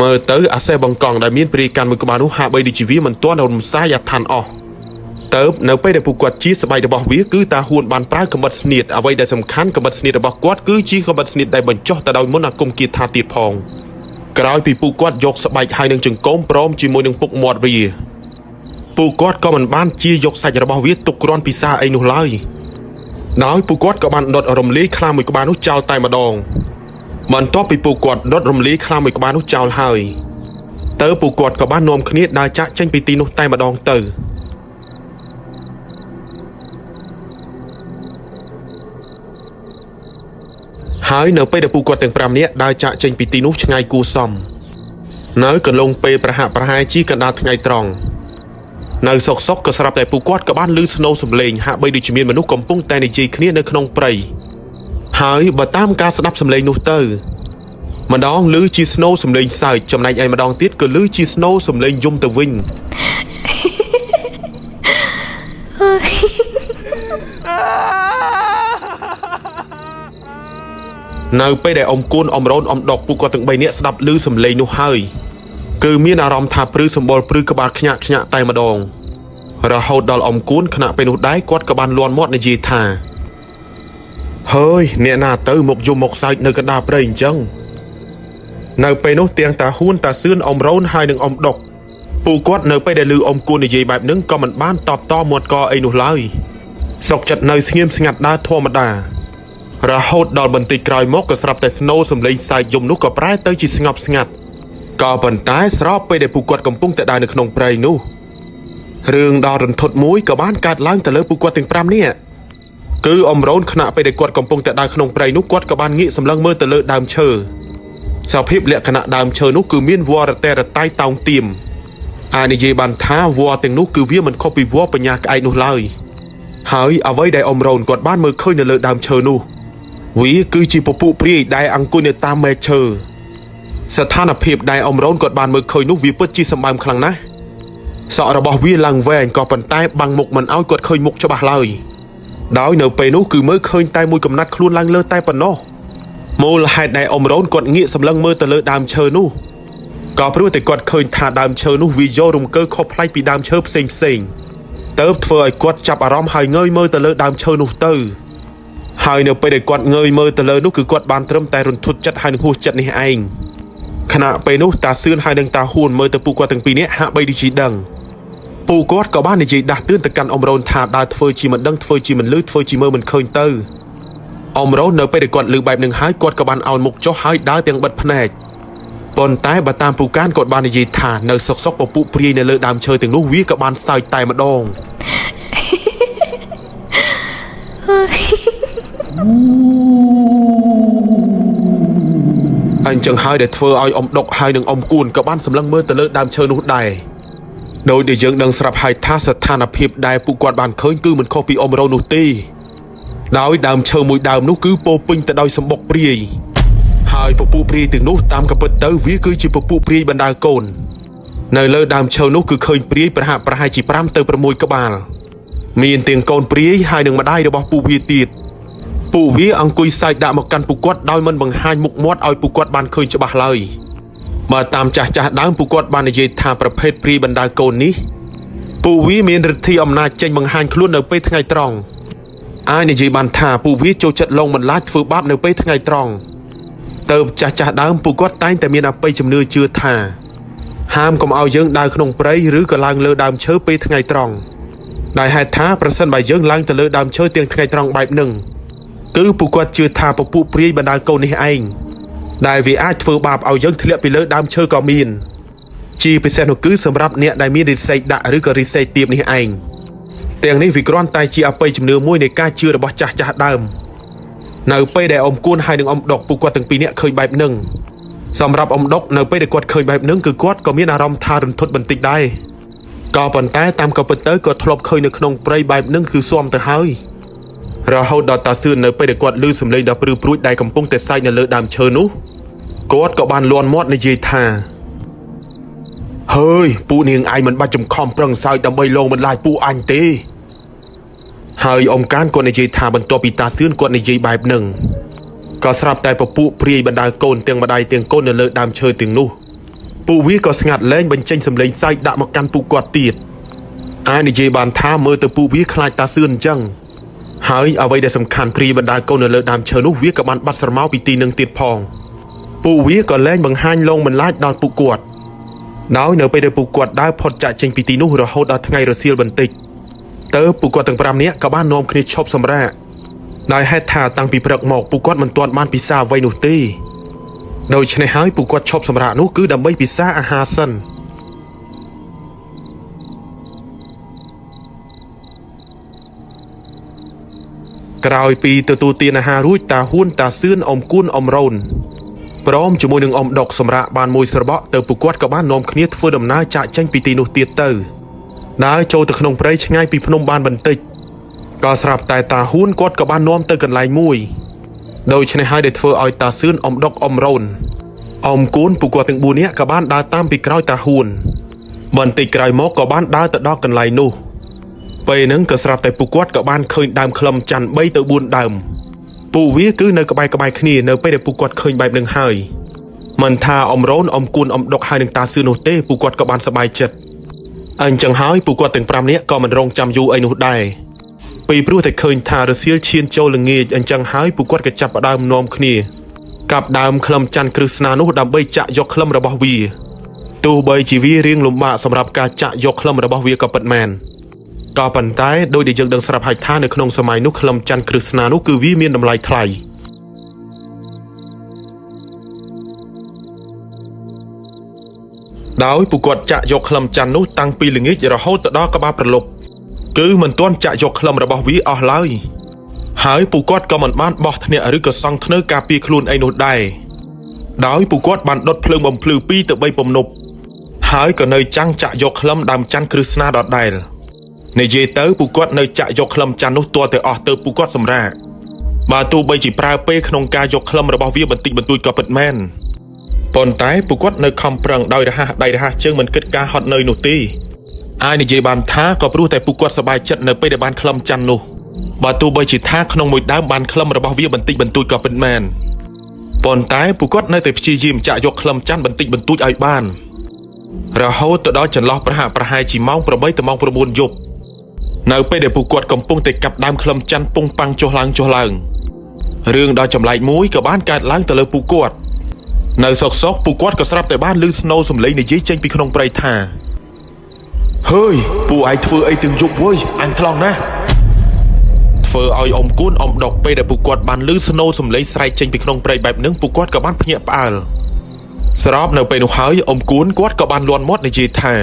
មើលទៅអាសេះបង្កង់ដែលមានព្រាយកាន់មួយក្បាលនោះហាក់បីដូចជាវាមិនទាន់រំសាយអាឋានអស់ទៅនៅពេលដែលពួកគាត់ជាស្បែករបស់វាគឺតាហ៊ួនបានប្រើកំបិតស្នៀតអ្វីដែលសំខាន់កំបិតស្នៀតរបស់គាត់គឺជាកំបិតស្នៀតដែលបញ្ចុះទៅដោយមន្តអាគមគាថាទៀតផងក្រោយពីពួកគាត់យកស្បែកហើយនឹងចង្គមព្រមជាមួយនឹងពុកមាត់វាពួកគាត់ក៏មិនបានជាយកសាច់របស់វាទុកគ្រាន់ពិសាអីនោះឡើយដោយពួកគាត់ក៏បានដុតរំលាយខ្លាមួយក្បាលនោះចោលតែម្ដងបន្ទាប់ពីពួកគាត់ដុតរំលាយខ្លាមួយក្បាលនោះចោលហើយទៅពួកគាត់ក៏បាននាំគ្នាដើរចាក់ចេញពីទីនោះតែម្ដងទៅហ ហើយនៅពេលដែលពួកគាត់ទាំង5នាក់ដើរចាក់ចេញពីទីនោះឆ្ងាយគួរសមនៅកន្លងពេលប្រហាក់ប្រហែលជាកណ្ដាលថ្ងៃត្រង់នៅសុកក៏ស្រាប់តែពួកគាត់ក៏បានឮស្នូរសំឡេងហាក់បីដូចជាមានមនុស្សកំពុងតែនិយាយគ្នានៅក្នុងព្រៃហើយបើតាមការស្ដាប់សំឡេងនោះទៅម្ដងឮជាស្នូរសំឡេងសើចចំណែកឯម្ដងទៀតក៏ឮជាស្នូរសំឡេងយំទៅវិញនៅពេលដែលអ៊ំគួនអ៊ំរ៉ូនអ៊ំដុកពួកគាត់ទាំង3នាក់ស្ដាប់ឮសំឡេងនោះហើយគឺមានអារម្មណ៍ថាព្រឺសម្បល់ព្រឺក្បាលខ្ញាក់តែម្ដងរហូតដល់អ៊ំគួនខ្នាក់ពេលនោះដែរគាត់ក៏បានលាន់មាត់និយាយថាហើយអ្នកណាទៅមកយំមកសើចនៅកណ្ដាលព្រៃអញ្ចឹងនៅពេលនោះទាំងតាហ៊ួនតាសឿនអ៊ំរ៉ូនហើយនិងអ៊ំដុកពួកគាត់នៅពេលដែលឮអ៊ំគួននិយាយបែបហ្នឹងក៏មិនបានតបតមាត់កអីនោះឡើយសុកចិត្តនៅស្ងៀមស្ងាត់ដើរធម្មតារហូតដល់បន្តិចក្រោយមកក៏ស្រាប់តែស្នូរសំឡេងសើចយំនោះក៏ប្រែទៅជាស្ងប់ស្ងាត់ក៏ប៉ុន្តែស្របពេលដែលពួកគាត់កំពុងតែដើរនៅក្នុងព្រៃនោះរឿងដ៏រន្ធត់មួយក៏បានកើតឡើងទៅលើពួកគាត់ទាំង5នាក់គឺអ៊ំរ៉ូនខ្នាក់ពេលដែលគាត់កំពុងតែដើរក្នុងព្រៃនោះគាត់ក៏បានងាកសម្លឹងមើលទៅលើដើមឈើសភាពលក្ខណៈដើមឈើនោះគឺមានវល្លិរតែរតៃតោងទៀមអាចនិយាយបានថាវល្លិទាំងនោះគឺវាមិនខុសពីវល្លិបញ្ញាក្អែកនោះឡើយហើយអ្វីដែលអ៊ំរ៉ូនគាត់បានមើលឃើញនៅលើដើមឈើនោះវាគឺជាពពួកព្រាយដែលអង្គុយនៅតាមមែកឈើស្ថានភាពដែលអ៊ំរ៉ូនគាត់បានមើលឃើញនោះវាពិតជាសម្បើមខ្លាំងណាស់សក់របស់វាឡើងវែងក៏ប៉ុន្តែបាំងមុខមិនឲ្យគាត់ឃើញមុខច្បាស់ឡើយដោយនៅពេលនោះគឺមើលឃើញតែមួយកំណាត់ខ្លួនឡើងលើតែប៉ុណ្ណោះមូលហេតុដែលអ៊ំរ៉ូនគាត់ងាកសម្លឹងមើលទៅលើដើមឈើនោះក៏ព្រោះតែគាត់ឃើញថាដើមឈើនោះវាយករំកើខុសប្លែកពីដើមឈើផ្សេងទៅធ្វើឲ្យគាត់ចាប់អារម្មណ៍ហើយងើយមើលទៅលើដើមឈើនោះទៅហើយនៅពេលដែលគាត់ងើយមើលទៅលើនោះគឺគាត់បានត្រឹមតែរន្ធត់ចិត្តហើយនឹងហួសចិត្តនេះឯងខណៈពេលនោះតាសឿនហើយនឹងតាហ៊ួនមើលទៅពួកគាត់ទាំងពីរនាក់ហាក់បីដូចជាដឹងពួកគាត់ក៏បាននិយាយដាស់តឿនទៅកាន់អ៊ំរ៉ូនថាដើរធ្វើជាមិនដឹងធ្វើជាមិនឮធ្វើជាមើលមិនឃើញទៅអ៊ំរ៉ូននៅពេលដែលគាត់ឮបែបនឹងហើយគាត់ក៏បានអោនមុខចុះហើយដើរទាំងបិទភ្នែកប៉ុន្តែបើតាមពូកានគាត់បាននិយាយថានៅសុកពពួកព្រាយនៅលើដើមឈើទាំងនោះវាក៏បានសើចតែម្ដងអញ្ចឹងហើយដែលធ្វើឲ្យអ៊ំដុកហើយនិងអ៊ំគួនក៏បានសម្លឹងមើលទៅលើដើមឈើនោះដែរដោយដែលយើងដឹងស្រាប់ហើយថាស្ថានភាពដែលពួកគាត់បានឃើញគឺមិនខុសពីអ៊ំរ៉ូននោះទេដោយដើមឈើមួយដើមនោះគឺពោពេញទៅដោយសម្បុកព្រាយហើយពពួកព្រាយទាំងនោះតាមកំពិតទៅវាគឺជាពពួកព្រាយបណ្ដាលកូននៅលើដើមឈើនោះគឺឃើញព្រាយប្រហាក់ប្រហែលជា5ទៅ6ក្បាលមានទាំងកូនព្រាយហើយនិងម្ដាយរបស់ពួកវាទៀតពួកវាអង្គុយសើចដាក់មកកាន់ពួកគាត់ដោយមិនបង្ហាញមុខមាត់ឲ្យពួកគាត់បានឃើញច្បាស់ឡើយបើតាមចាស់ដើមពួកគាត់បាននិយាយថាប្រភេទព្រាយបណ្ដាលកូននេះពួកវាមានឫទ្ធិអំណាចចេញបង្ហាញខ្លួននៅពេលថ្ងៃត្រង់អាចនិយាយបានថាពួកវាចូលចិត្តលងបន្លាចធ្វើបាបនៅពេលថ្ងៃត្រង់ទៅចាស់ដើមពួកគាត់តែងតែមានអបិយជំនឿជឿថាហាមកុំឲ្យយើងដើរក្នុងព្រៃឬក៏ឡើងលើដើមឈើពេលថ្ងៃត្រង់ដោយហេតុថាប្រសិនបើយើងឡើងទៅលើដើមឈើទាំងថ្ងៃត្រង់បែបហ្នឹងគឺពួកគាត់ជឿថាពពួកព្រាយបណ្ដាលកូននេះឯងដែលវាអាចធ្វើបាបឲ្យយើងធ្លាក់ពីលើដើមឈើក៏មានជាពិសេសនោះគឺសម្រាប់អ្នកដែលមានរិស័យដាក់ឬក៏រិស័យទាបនេះឯងទាំងនេះវាគ្រាន់តែជាអបិយជំនឿមួយនៃការជឿរបស់ចាស់ដើមនៅពេលដែលអ៊ំគួនហើយនិងអ៊ំដុកពួកគាត់ទាំងពីរនាក់ឃើញបែបហ្នឹងសម្រាប់អ៊ំដុកនៅពេលដែលគាត់ឃើញបែបហ្នឹងគឺគាត់ក៏មានអារម្មណ៍ថារន្ធត់បន្តិចដែរក៏ប៉ុន្តែតាមក៏ពិតទៅគាត់ធ្លាប់ឃើញនៅក្នុងព្រៃបែបហ្នឹងគឺស៊ាំទៅហើយរហូតដល់តាសឿននៅពេលដែលគាត់ឮសំឡេងដ៏ព្រឺព្រួចដែលកំពុងតែសើចនៅលើដើមឈើនោះគាត់ក៏បានលាន់មាត់និយាយថាហើយពួកនាងឯងមិនបាច់ចំខំប្រឹងសើចដើម្បីលងបន្លាចពួកអញទេហើយអ៊ំកានគាត់និយាយថាបន្ទាប់ពីតាសឿនគាត់និយាយបែបហ្នឹងក៏ស្រាប់តែពពួកព្រាយបណ្ដាលកូនទាំងម្ដាយទាំងកូននៅលើដើមឈើទាំងនោះពួកវាក៏ស្ងាត់លែងបញ្ចេញសំឡេងសើចដាក់មកកាន់ពួកគាត់ទៀតអាចនិយាយបានថាមើលទៅពួកវាខ្លាចតាសឿនអញ្ចឹងហើយអ្វីដែលសំខាន់ព្រាយបណ្ដាលកូននៅលើដើមឈើនោះវាក៏បានបាត់ស្រមោលពីទីនឹងទៀតផងពួកវាក៏លែងបង្ហាញលងបន្លាចដល់ពួកគាត់ដោយនៅពេលដែលពួកគាត់ដើរផុតចាក់ចេញពីទីនោះរហូតដល់ថ្ងៃរសៀលបន្តិចទៅពួកគាត់ទាំង5នាក់ក៏បាននាំគ្នាឈប់សម្រាកដោយហេតុថាតាំងពីព្រឹកមកពួកគាត់មិនទាន់បានពិសាអ្វីនោះទេដូច្នេះហើយពួកគាត់ឈប់សម្រាកនោះគឺដើម្បីពិសាអាហារសិន ក្រោយពីទទួលទានអាហាររួចតាហ៊ួនតាសឿនអ៊ំគួនអ៊ំរ៉ូនព្រមជាមួយនឹងអ៊ំដុកសម្រាប់បានមួយស្របក់ទៅពួកគាត់ក៏បាននាំគ្នាធ្វើដំណើរចាកចេញពីទីនោះទៀតទៅដើរចូលទៅក្នុងព្រៃឆ្ងាយពីភ្នំបានបន្តិចក៏ស្រាប់តែតាហ៊ួនគាត់ក៏បាននាំទៅកន្លែងមួយដូច្នេះហើយដែលធ្វើឲ្យតាសឿនអ៊ំដុកអ៊ំរ៉ូនអ៊ំគួនពួកគាត់ទាំង4នាក់ក៏បានដើរតាមពីក្រោយតាហ៊ួនបន្តិចក្រោយមកក៏បានដើរទៅដល់កន្លែងនោះពេលហ្នឹងក៏ស្រាប់តែពួកគាត់ក៏បានឃើញដើមខ្លឹមច័ន្ទ3ទៅ4ដើមពួកវាគឺនៅក្បែរគ្នានៅពេលដែលពួកគាត់ឃើញបែបហ្នឹងហើយមិនថាអ៊ំរ៉ូនអ៊ំគួនអ៊ំដុកហើយនឹងតាសឿននោះទេពួកគាត់ក៏បានសប្បាយចិត្តអញ្ចឹងហើយពួកគាត់ទាំង5នាក់ក៏មិនរងចាំយូរអីនោះដែរពីព្រោះតែឃើញថារសៀលឈានចូលល្ងាចអញ្ចឹងហើយពួកគាត់ក៏ចាប់ផ្ដើមនាំគ្នាកាប់ដើមខ្លឹមច័ន្ទគ្រឹះស្នានោះដើម្បីចាក់យកខ្លឹមរបស់វាទោះបីជាវារៀងលំបាកសម្រាប់ការចាក់យកខ្លឹមរបស់វាក៏ពិតមែនក៏ប៉ុន្តែដោយដែលយើងដឹងស្រាប់ហើយថានៅក្នុងសម័យនោះខ្លឹមច័ន្ទគ្រឹះស្នានោះគឺវាមានតម្លៃថ្លៃដោយពួកគាត់ចាក់យកខ្លឹមច័ន្ទនោះតាំងពីល្ងាចរហូតទៅដល់ក្បាលព្រលប់គឺមិនទាន់ចាក់យកខ្លឹមរបស់វាអស់ឡើយហើយពួកគាត់ក៏មិនបានបោះធ្នាក់ឬក៏សង់ធ្នើការពារខ្លួនអីនោះដែរដោយពួកគាត់បានដុតភ្លើងបំភ្លឺ2ទៅ3ពំនប់ហើយក៏នៅចាំងចាក់យកខ្លឹមដើមច័ន្ទគ្រឹះស្នាដដែលនិយាយទៅពួកគាត់នៅចាក់យកខ្លឹមច័ន្ទនោះទាល់តែអស់ទៅពួកគាត់សម្រាកបើទោះបីជាប្រើពេលក្នុងការយកខ្លឹមរបស់វាបន្តិចបន្តួចក៏ពិតមែនប៉ុន្តែពួកគាត់នៅខំប្រឹងដោយរហ័សដៃរហ័សជើងមិនគិតការហត់នឿយនោះទេអាចនិយាយបានថាក៏ព្រោះតែពួកគាត់សប្បាយចិត្តនៅពេលដែលបានខ្លឹមច័ន្ទនោះបើទោះបីជាថាក្នុងមួយដើមបានខ្លឹមរបស់វាបន្តិចបន្តួចក៏ពិតមែនប៉ុន្តែពួកគាត់នៅតែព្យាយាមចាក់យកខ្លឹមច័ន្ទបន្តិចបន្តួចឲ្យបានរហូតទៅដល់ចន្លោះប្រហែលជាម៉ោង8ទៅម៉ោង9យប់នៅពេលដែលពួកគាត់កំពុងតែកាប់ដើមខ្លឹមច័ន្ទពុងប៉ាំងចុះឡើងរឿងដ៏ចម្លែកមួយក៏បានកើតឡើងទៅលើពួកគាត់នៅសុកពួកគាត់ក៏ស្រាប់តែបានឮស្នូរសំឡេងនិយាយចេញពីក្នុងព្រៃថាហើយពួកឯងធ្វើអីទាំងយប់វើយអញថ្លង់ណាស់ធ្វើឲ្យអ៊ំគួនអ៊ំដុកពេលដែលពួកគាត់បានឮស្នូរសំឡេងស្រែកចេញពីក្នុងព្រៃបែបហ្នឹងពួកគាត់ក៏បានភ្ញាក់ផ្អើលស្របនៅពេលនោះហើយអ៊ំគួនគាត់ក៏បានលន់មាត់និយាយថា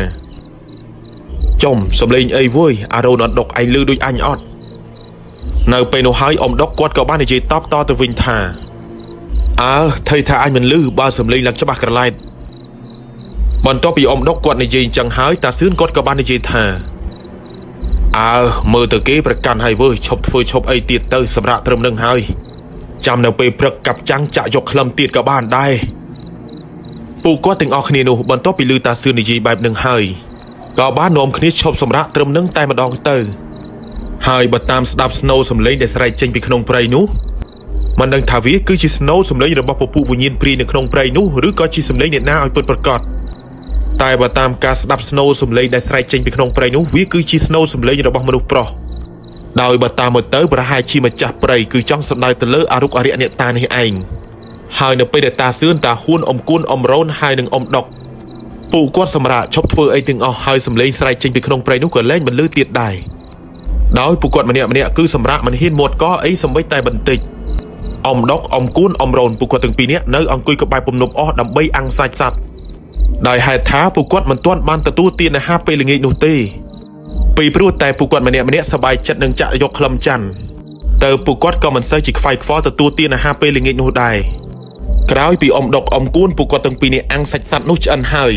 ចំសំឡេងអីវើយអារ៉ូនអត់ដុកឯងឮដូចអញអត់នៅពេលនោះហើយអ៊ំដុកគាត់ក៏បាននិយាយតបតទៅវិញថាថៃថាអញមិនឮបើសំឡេងឡើងច្បាស់ក្រឡែតបន្ទាប់ពីអ៊ំដុកគាត់និយាយអញ្ចឹងហើយតាសឿនគាត់ក៏បាននិយាយថាមើលទៅគេប្រកាន់ហើយវើយឈប់ធ្វើឈប់អីទៀតទៅសម្រាប់ត្រឹមនឹងហើយចាំនៅពេលព្រឹកកាប់ចាំងចាក់យកខ្លឹមទៀតក៏បានដែរពួកគាត់ទាំងអស់គ្នានោះបន្ទាប់ពីឮតាសឿននិយាយបែបនឹងហើយក៏បាននាំគ្នាឈប់សម្រាប់ត្រឹមនឹងតែម្ដងទៅហើយបើតាមស្ដាប់ស្នូរសំឡេងដែលស្រែកចេញពីក្នុងព្រៃនោះមិនដឹងថាវាគឺជាស្នូរសំឡេងរបស់ពពួកវិញ្ញាណព្រាយនៅក្នុងព្រៃនោះឬក៏ជាសំឡេងអ្នកណាឲ្យពិតប្រាកដតែបើតាមការស្ដាប់ស្នូរសំឡេងដែលស្រែកចេញពីក្នុងព្រៃនោះវាគឺជាស្នូរសំឡេងរបស់មនុស្សប្រុសដោយបើតាមមើលទៅប្រហែលជាម្ចាស់ព្រៃគឺចង់សម្ដៅទៅលើអរុកអរិយអ្នកតានេះឯងហើយនៅពេលដែលតាសឿនតាហ៊ួនអ៊ំគួនអ៊ំរ៉ូនហើយនិងអ៊ំដុកពួកគាត់សម្រាប់ឈប់ធ្វើអីទាំងអស់ហើយសំឡេងស្រែកចេញពីក្នុងព្រៃនោះក៏លែងបន្លឺទៀតដែរដោយពួកគាត់ម្នាក់គឺសម្រាប់មិនហ៊ានមាត់កអីសម្បីតែបន្តិចអ៊ំដុកអ៊ំគួនអ៊ំរ៉ូនពួកគាត់ទាំងពីរនាក់នៅអង្គុយក្បែរពំនប់អស់ដើម្បីអាំងសាច់សត្វដោយហេតុថាពួកគាត់មិនទាន់បានទទួលទានអាហារពេលល្ងាចនោះទេពីព្រោះតែពួកគាត់ម្នាក់សប្បាយចិត្តនឹងចាក់យកខ្លឹមច័ន្ទទៅពួកគាត់ក៏មិនសូវជាខ្វាយខ្វល់ទទួលទានអាហារពេលល្ងាចនោះដែរក្រោយពីអ៊ំដុកអ៊ំគួនពួកគាត់ទាំងពីរនាក់អាំងសាច់សត្វនោះឆ្អិនហើយ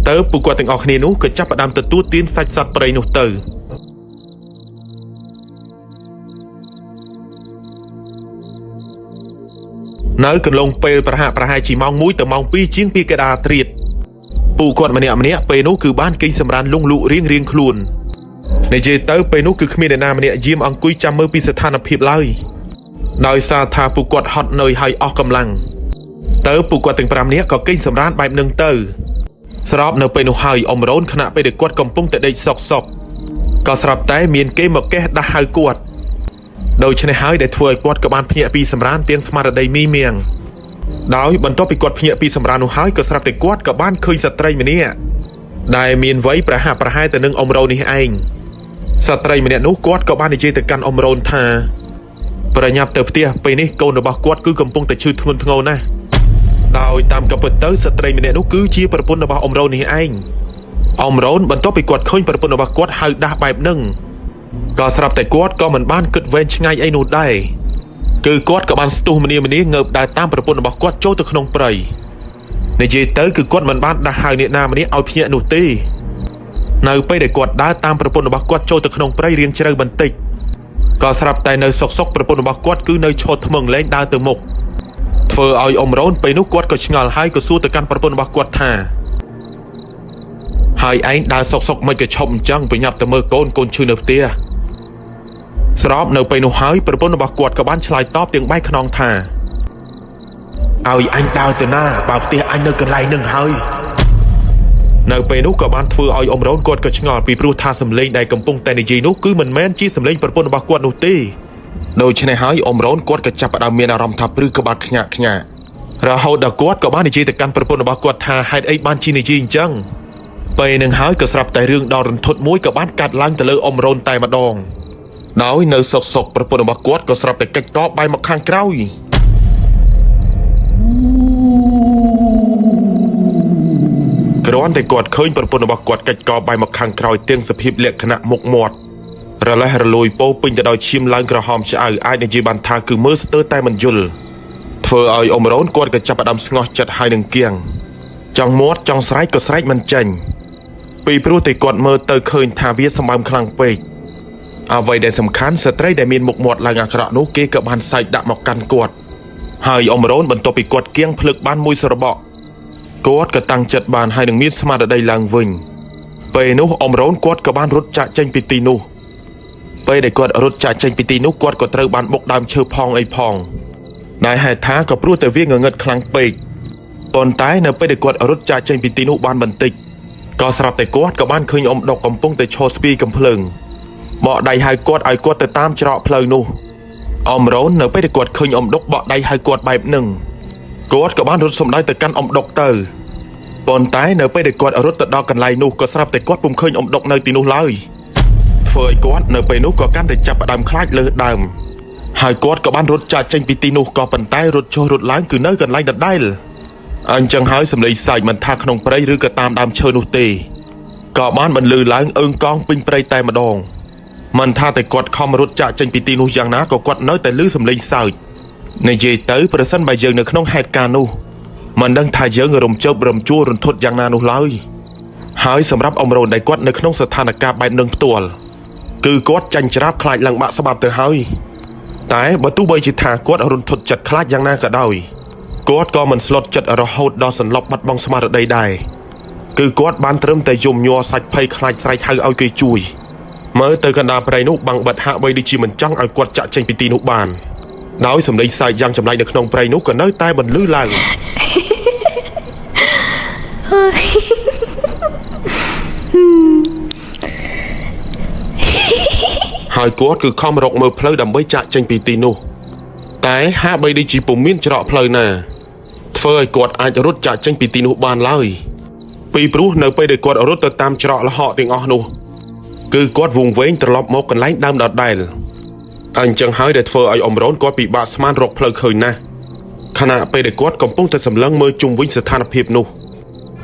ទៅពួកគាត់ទាំងអស់គ្នានោះក៏ចាប់ផ្ដើមទទួលទានសាច់សត្វព្រៃនោះទៅនៅកន្លងពេលប្រហែលជាម៉ោង1ទៅម៉ោង2ជាងពីកដាត្រៀតពួកគាត់ម្នាក់ពេលនោះគឺបានគេងសម្រានលងលក់រៀងខ្លួននិយាយទៅពេលនោះគឺគ្មានអ្នកណាម្នាក់យាមអង្គុយចាំមើលពីស្ថានភាពឡើយដោយសារថាពួកគាត់ហត់នឿយហើយអស់កម្លាំងទៅពួកគាត់ទាំង5នាក់ក៏គេងសម្រានបែបនឹងទៅស្របនៅពេលនោះហើយអ៊ំរ៉ូនខណៈពេលដែលគាត់កំពុងតែដេកសុកក៏ស្រាប់តែមានគេមកកេះដាស់ហៅគាត់ដូច្នេះហើយដែលធ្វើឲ្យគាត់ក៏បានភ្ញាក់ពីសម្រានទៀងស្មារតីមីមៀងដោយបន្ទាប់ពីគាត់ភ្ញាក់ពីសម្រាននោះហើយក៏ស្រាប់តែគាត់ក៏បានឃើញស្ត្រីម្នាក់ដែលមានវ័យប្រហែលទៅនឹងអ៊ំរ៉ូននេះឯងស្ត្រីម្នាក់នោះគាត់ក៏បាននិយាយទៅកាន់អ៊ំរ៉ូនថាប្រញាប់ទៅផ្ទះពេលនេះកូនរបស់គាត់គឺកំពុងតែឈឺធ្ងន់ធ្ងរណាស់ដោយតាមក៏ពិតទៅស្ត្រីម្នាក់នោះគឺជាប្រពន្ធរបស់អ៊ំរ៉ូននេះឯងអ៊ំរ៉ូនបន្ទាប់ពីគាត់ឃើញប្រពន្ធរបស់គាត់ហៅដាស់បែបហ្នឹង ก็สำหรับแต่กวดก็เหมือนบ้านกึดเวนช่างไอ้หนูได้คือกวดกับบ้านสตูมันนี้เงือบได้ตามประปุ่นบอกกวดโจตัวขนมเปรย์ในเจเตอร์คือกวดมันบ้านได้หายเนี่ยนามันนี้เอาเพียหนูตีในไปได้กวดได้ตามประปุ่นบอกกวดโจตัวขนมเปรย์เรียงเชิงบันติกก็สำหรับแต่ในซอกประปุ่นบอกกวดคือในโชดทมึงเล่นได้ตัวหมกเฟอเอาอมร้อนไปนุกวดก็ชงาลให้ก็สู้แต่การประปุ่นบอกกวดท่าหายไอ้ได้ซอกไม่จะชมจังไปหยับแต่เมื่อโกนชื่อเนเตียสรอบเนไปนุหายประปุ่นบอกกวดกับบ้านชลายตอบเตียงใบขนองท่าเอาไอ้ดาวตัวหน้าบ่าวเตียไอ้เนกันไล่หนึ่งหายเนไปนุกับบ้านเฟอเอาอมร้อนกวดก็ชงาลปีปรูท่าสำเร็จได้กำปงแต่ในจีนุคือมันแม่นจีสำเร็จประปุ่นบอกกวดนุตีโดยชนะหายอมร้อนกวดกับจับดาวเมียนอารมณ์ทับหรือกบัดขยะเราเอาดากวดกับบ้านในจีแต่การประปุ่นบอกกวดท่าให้ไอ้บ้านจีในจีจังไปหนึ่งหายก็สลับแต่เรื่องดอรันทดมุ้ยกับบ้านกัดล้างแต่เลยอมร้อนแต่มาดองดาวเนอสกประปุ่นบอกกวดก็สลับแต่กัดก้อใบมาข้างเกล้ากระวันแต่กวดเคยประปุ่นบอกกวดกัดก้อใบมาข้างเกล้าเตียงสะพิบเล็กขณะหมกหมดระและระลุยโป้ปิงจะดอยชิมล้างกระหอมจะไอ้ในจีบันทาคือมือสเตอร์แต่มันยุลเฟอเอาอมร้อนกวดกับจับดำสงอจัดให้หนึ่งเกียงจังมดจังสไลก็สไลมันเจนปีปรุติกอดเมื่อเตอเคยทาวิสมัมคลังปีเอาไว้ได้สำคัญสไตรได้มีหมกหมดลางอักระนุกเกกับบันใส่ดะหมอกกันกวดหายอมร้อนบนตัวปีกอดเกียงพลึกบ้านมุยสระบอกกวดกับตังจัดบานให้หนึ่งมีสมาได้ลางวิงไปนุอมร้อนกวดกับบ้านรถจะเจนปิตีนุไปได้กวดรถจะเจนปิตีนุกวดกับเตอบ้านบกดำเชือพองไอพองได้หายท้ากับปรุแต่เวียงเงินคลังปีตอนตายเนไปได้กวดรถจ่าเจนปิตินุบ้านบันติกก็สลับแต่กวดกับบ้านเคยอมดอกกำปงแต่โชสปีกำเพลิงเบาะใดหายกวดไอกวดแต่ตามเจาะเพลิงนูอมร้อนเนไปได้กวดเคยอมดอกเบาะใดหายกวดใบหนึ่งกวดกับบ้านรถสมได้แต่กันอมดอกเตอตอนตายเนไปได้กวดรถแต่ดอกกันไลนูก็สลับแต่กวดปุ่มเคยอมดอกเนตินุเลยเฟยกวดเนไปนุก็กันแต่จับดำคล้ายเลือดดำหายกวดกับบ้านรถจ่าเจนปิตินุก็ปันใต้รถโชรถล้างคือเนื้อกันไล่ดัดได้อันจังหายสำเร็จใส่มันทาขนมเปรย์หรือกระตามดำเชิญอุตีก่อบ้านมันลือล้างเอิงกองปิงเปรย์แต่มาดองมันท่าแต่กอดคอมรถจะจังปีตีนูอย่างน้าก็กอดน้อยแต่ลือสำเร็จใส่ในเจเตอร์ประสันใบเยิงในขนมเหตุการณ์นูมันดังทายเยิงอารมณ์เจ้าบรมจั่วรุนทดอย่างนานูเลยหายสำหรับอมโรนได้กอดในขนมสถานการณ์ใบหนึ่งตัวคือกอดจังจราบคลายหลังบะสบับเตอร์หายแต่ประตูใบจิตหากอดอรุณทดจัดคลาดอย่างน่ากระดกอดก็มันสลดจัดระหดดอสันลบบัดบองสมาร์ได้คือกอดบ้านเติมแต่ยมยัวสัตว์ไผ่คลายใส่ไทยเอาเกยจุยเมื่อเตอกันดาไปนุบังบัดหะใบดิจิมันจังเอากอดจะเจงปิตีนุบานดาวสำเร็จใส่ยังจำไรในขนมไปนุก็น้อยใต้บนลื้อลังหายกอดคือข้อมรกมือเพลดำใบจะเจงปิตีนุแต่หาใบดิจิปุ่มมิ้นจะเจาะเพลน่ะเฟยกอดอาจจะรถจะเจงปิตีนุบานเลยปีปรุเนไปได้กอดรถตามเจาะละเหาะติงอนุคือกอดวงเว้งตลบมกกันไล่ดำดอดได้อันจังหายเด็ดเฟยอมร้อนกอดปีบาสมานรกเพลเคยนะขณะไปได้กอดกำปุ้งแต่สำลังมือจุ่มวิ่งสถานเพียบนุ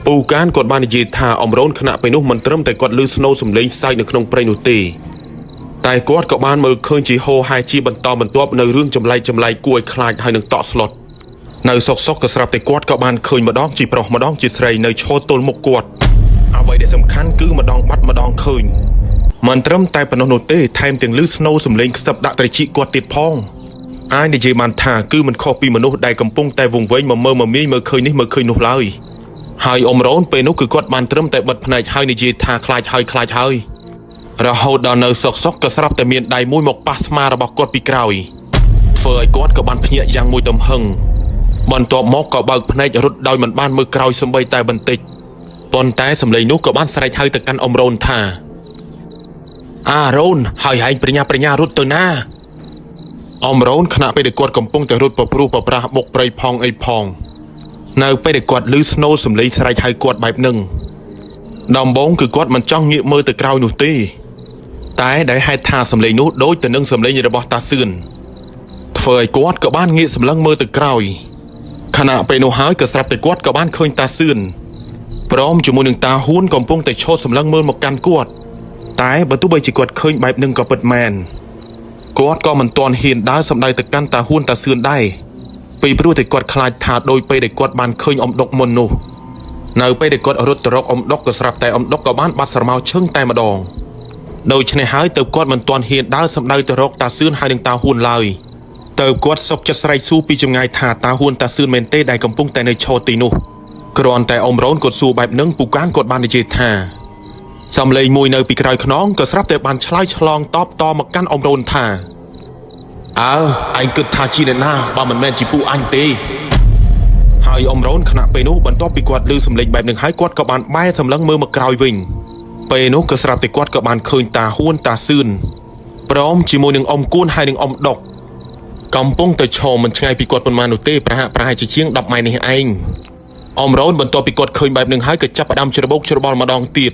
ปูการกอดบานยีทาอมร้อนขณะไปนุมันเริ่มแต่กอดลือสโนสมเลงใส่ในขนมเปรนุตีแต่กอดกับบ้านมือเคยจีโฮไฮจีบรรทอมันตัวในเรื่องจำไรกล้วยคลายให้หนึ่งต่อสลดในซอกกระสลับแต่กอดกับบ้านเคยมาดองจีปรอกมาดองจีใส่ในโชว์ต้นมกกอดเอาไว้ได้สำคัญคือมาดองบัดมาดองเคยมันเริ่มแต่ปนโนเต้ไทม์ถึงลือสโนสมเลงสับดะตริจิกอดติดพองไอ้ในเจมันทาคือมันคอปีมนุษย์ได้กำปุ้งแต่วงเว้งมาเมื่อมีเมื่อเคยนี่เมื่อเคยนุเลยหายอมร้อนเป็นนุคือกอดมันเริ่มแต่บัดพนัยให้ในเจทาคลายเราเอาดอนเนอร์ซอกกระสลับแต่เมียนได้มวยหมกปัสมาระบอกกอดปีกราวเฟยกอดกับบันพเนียยังมวยตมหึงบันตัวมอกกับบังพนัยรถดอยมันบ้านมือกราวสมบัยแต่บันติปนแต่สำเลยนุกับบ้านสไลไทยแต่กันอมโรนท่าโรนหายปริญญารุดตัวหน้าอมโรนขณะไปเด็กกอดกำปุ้งแต่รุดปะปรูปะปราบกไปพองไอพองนายไปเด็กกอดลือสโนสำเลยสไลไทยกอดแบบหนึ่งดอมบงคือกอดมันจ้องเงียบมือแต่กราวหนุตีแต่ได้ให้ทาสำเลยนุโดยแต่นึ่งสำเลยยระบตาซื่นเฟยกอดกับบ้านเงียบสำลังมือแต่กราวขณะไปโนหายกับสลับแต่กอดกับบ้านเคยตาซื่นพร้อมจมูกหนึ่งตาหุ้นกำปุ้งแต่โชว์สำลังมือหมกกันกอด តែបើទោះបីជាគាត់ឃើញបែបនឹងក៏ពិតមែនគាត់ក៏មិនទាន់ហ៊ានដើរសម្ដៅទៅកាន់តាហ៊ួនតាសឿនដែរពីព្រោះតែគាត់ខ្លាចថាដោយពេលដែលគាត់បានឃើញអ៊ំដុកមុននោះនៅពេលដែលគាត់រត់ទៅរកអ៊ំដុកក៏ស្រាប់តែអ៊ំដុកក៏បានបាត់ស្រមោលឈឹងតែម្ដងដូច្នេះហើយទៅគាត់មិនទាន់ហ៊ានដើរសម្ដៅទៅរកតាសឿនហើយនឹងតាហ៊ួនឡើយទៅគាត់សុកចិត្តស្រែកសួរពីចម្ងាយថាតាហ៊ួនតាសឿនមែនទេដែលកំពុងតែនៅឈរទីនោះគ្រាន់តែអ៊ំរ៉ូនគាត់សួរបែបហ្នឹងពូកានគាត់បាននិយាយថាសំឡេងមួយនៅពីក្រោយខ្នងក៏ស្រាប់តែបានឆ្លើយឆ្លងតបតមកកាន់អ៊ំរ៉ូនថាអើឯងគិតថាជាអ្នកណាបើមិនមែនជាពូអញទេហើយអ៊ំរ៉ូនខណៈពេលនោះបន្ទាប់ពីគាត់ឮសំឡេងបែបហ្នឹងហើយគាត់ក៏បានបែរសម្លឹងមើលមកក្រោយវិញពេលនោះក៏ស្រាប់តែគាត់ក៏បានឃើញតាហ៊ួនតាសឿនព្រមជាមួយនឹងអ៊ំគួនហើយនឹងអ៊ំដុកកំពុងតែឈរមិនឆ្ងាយពីគាត់ប៉ុន្មាននោះទេប្រហែលជាជាង10ម៉ែត្រនេះឯងអ៊ំរ៉ូនបន្ទាប់ពីគាត់ឃើញបែបហ្នឹងហើយក៏ចាប់ផ្ដើមច្របូកច្របល់ម្ដងទៀត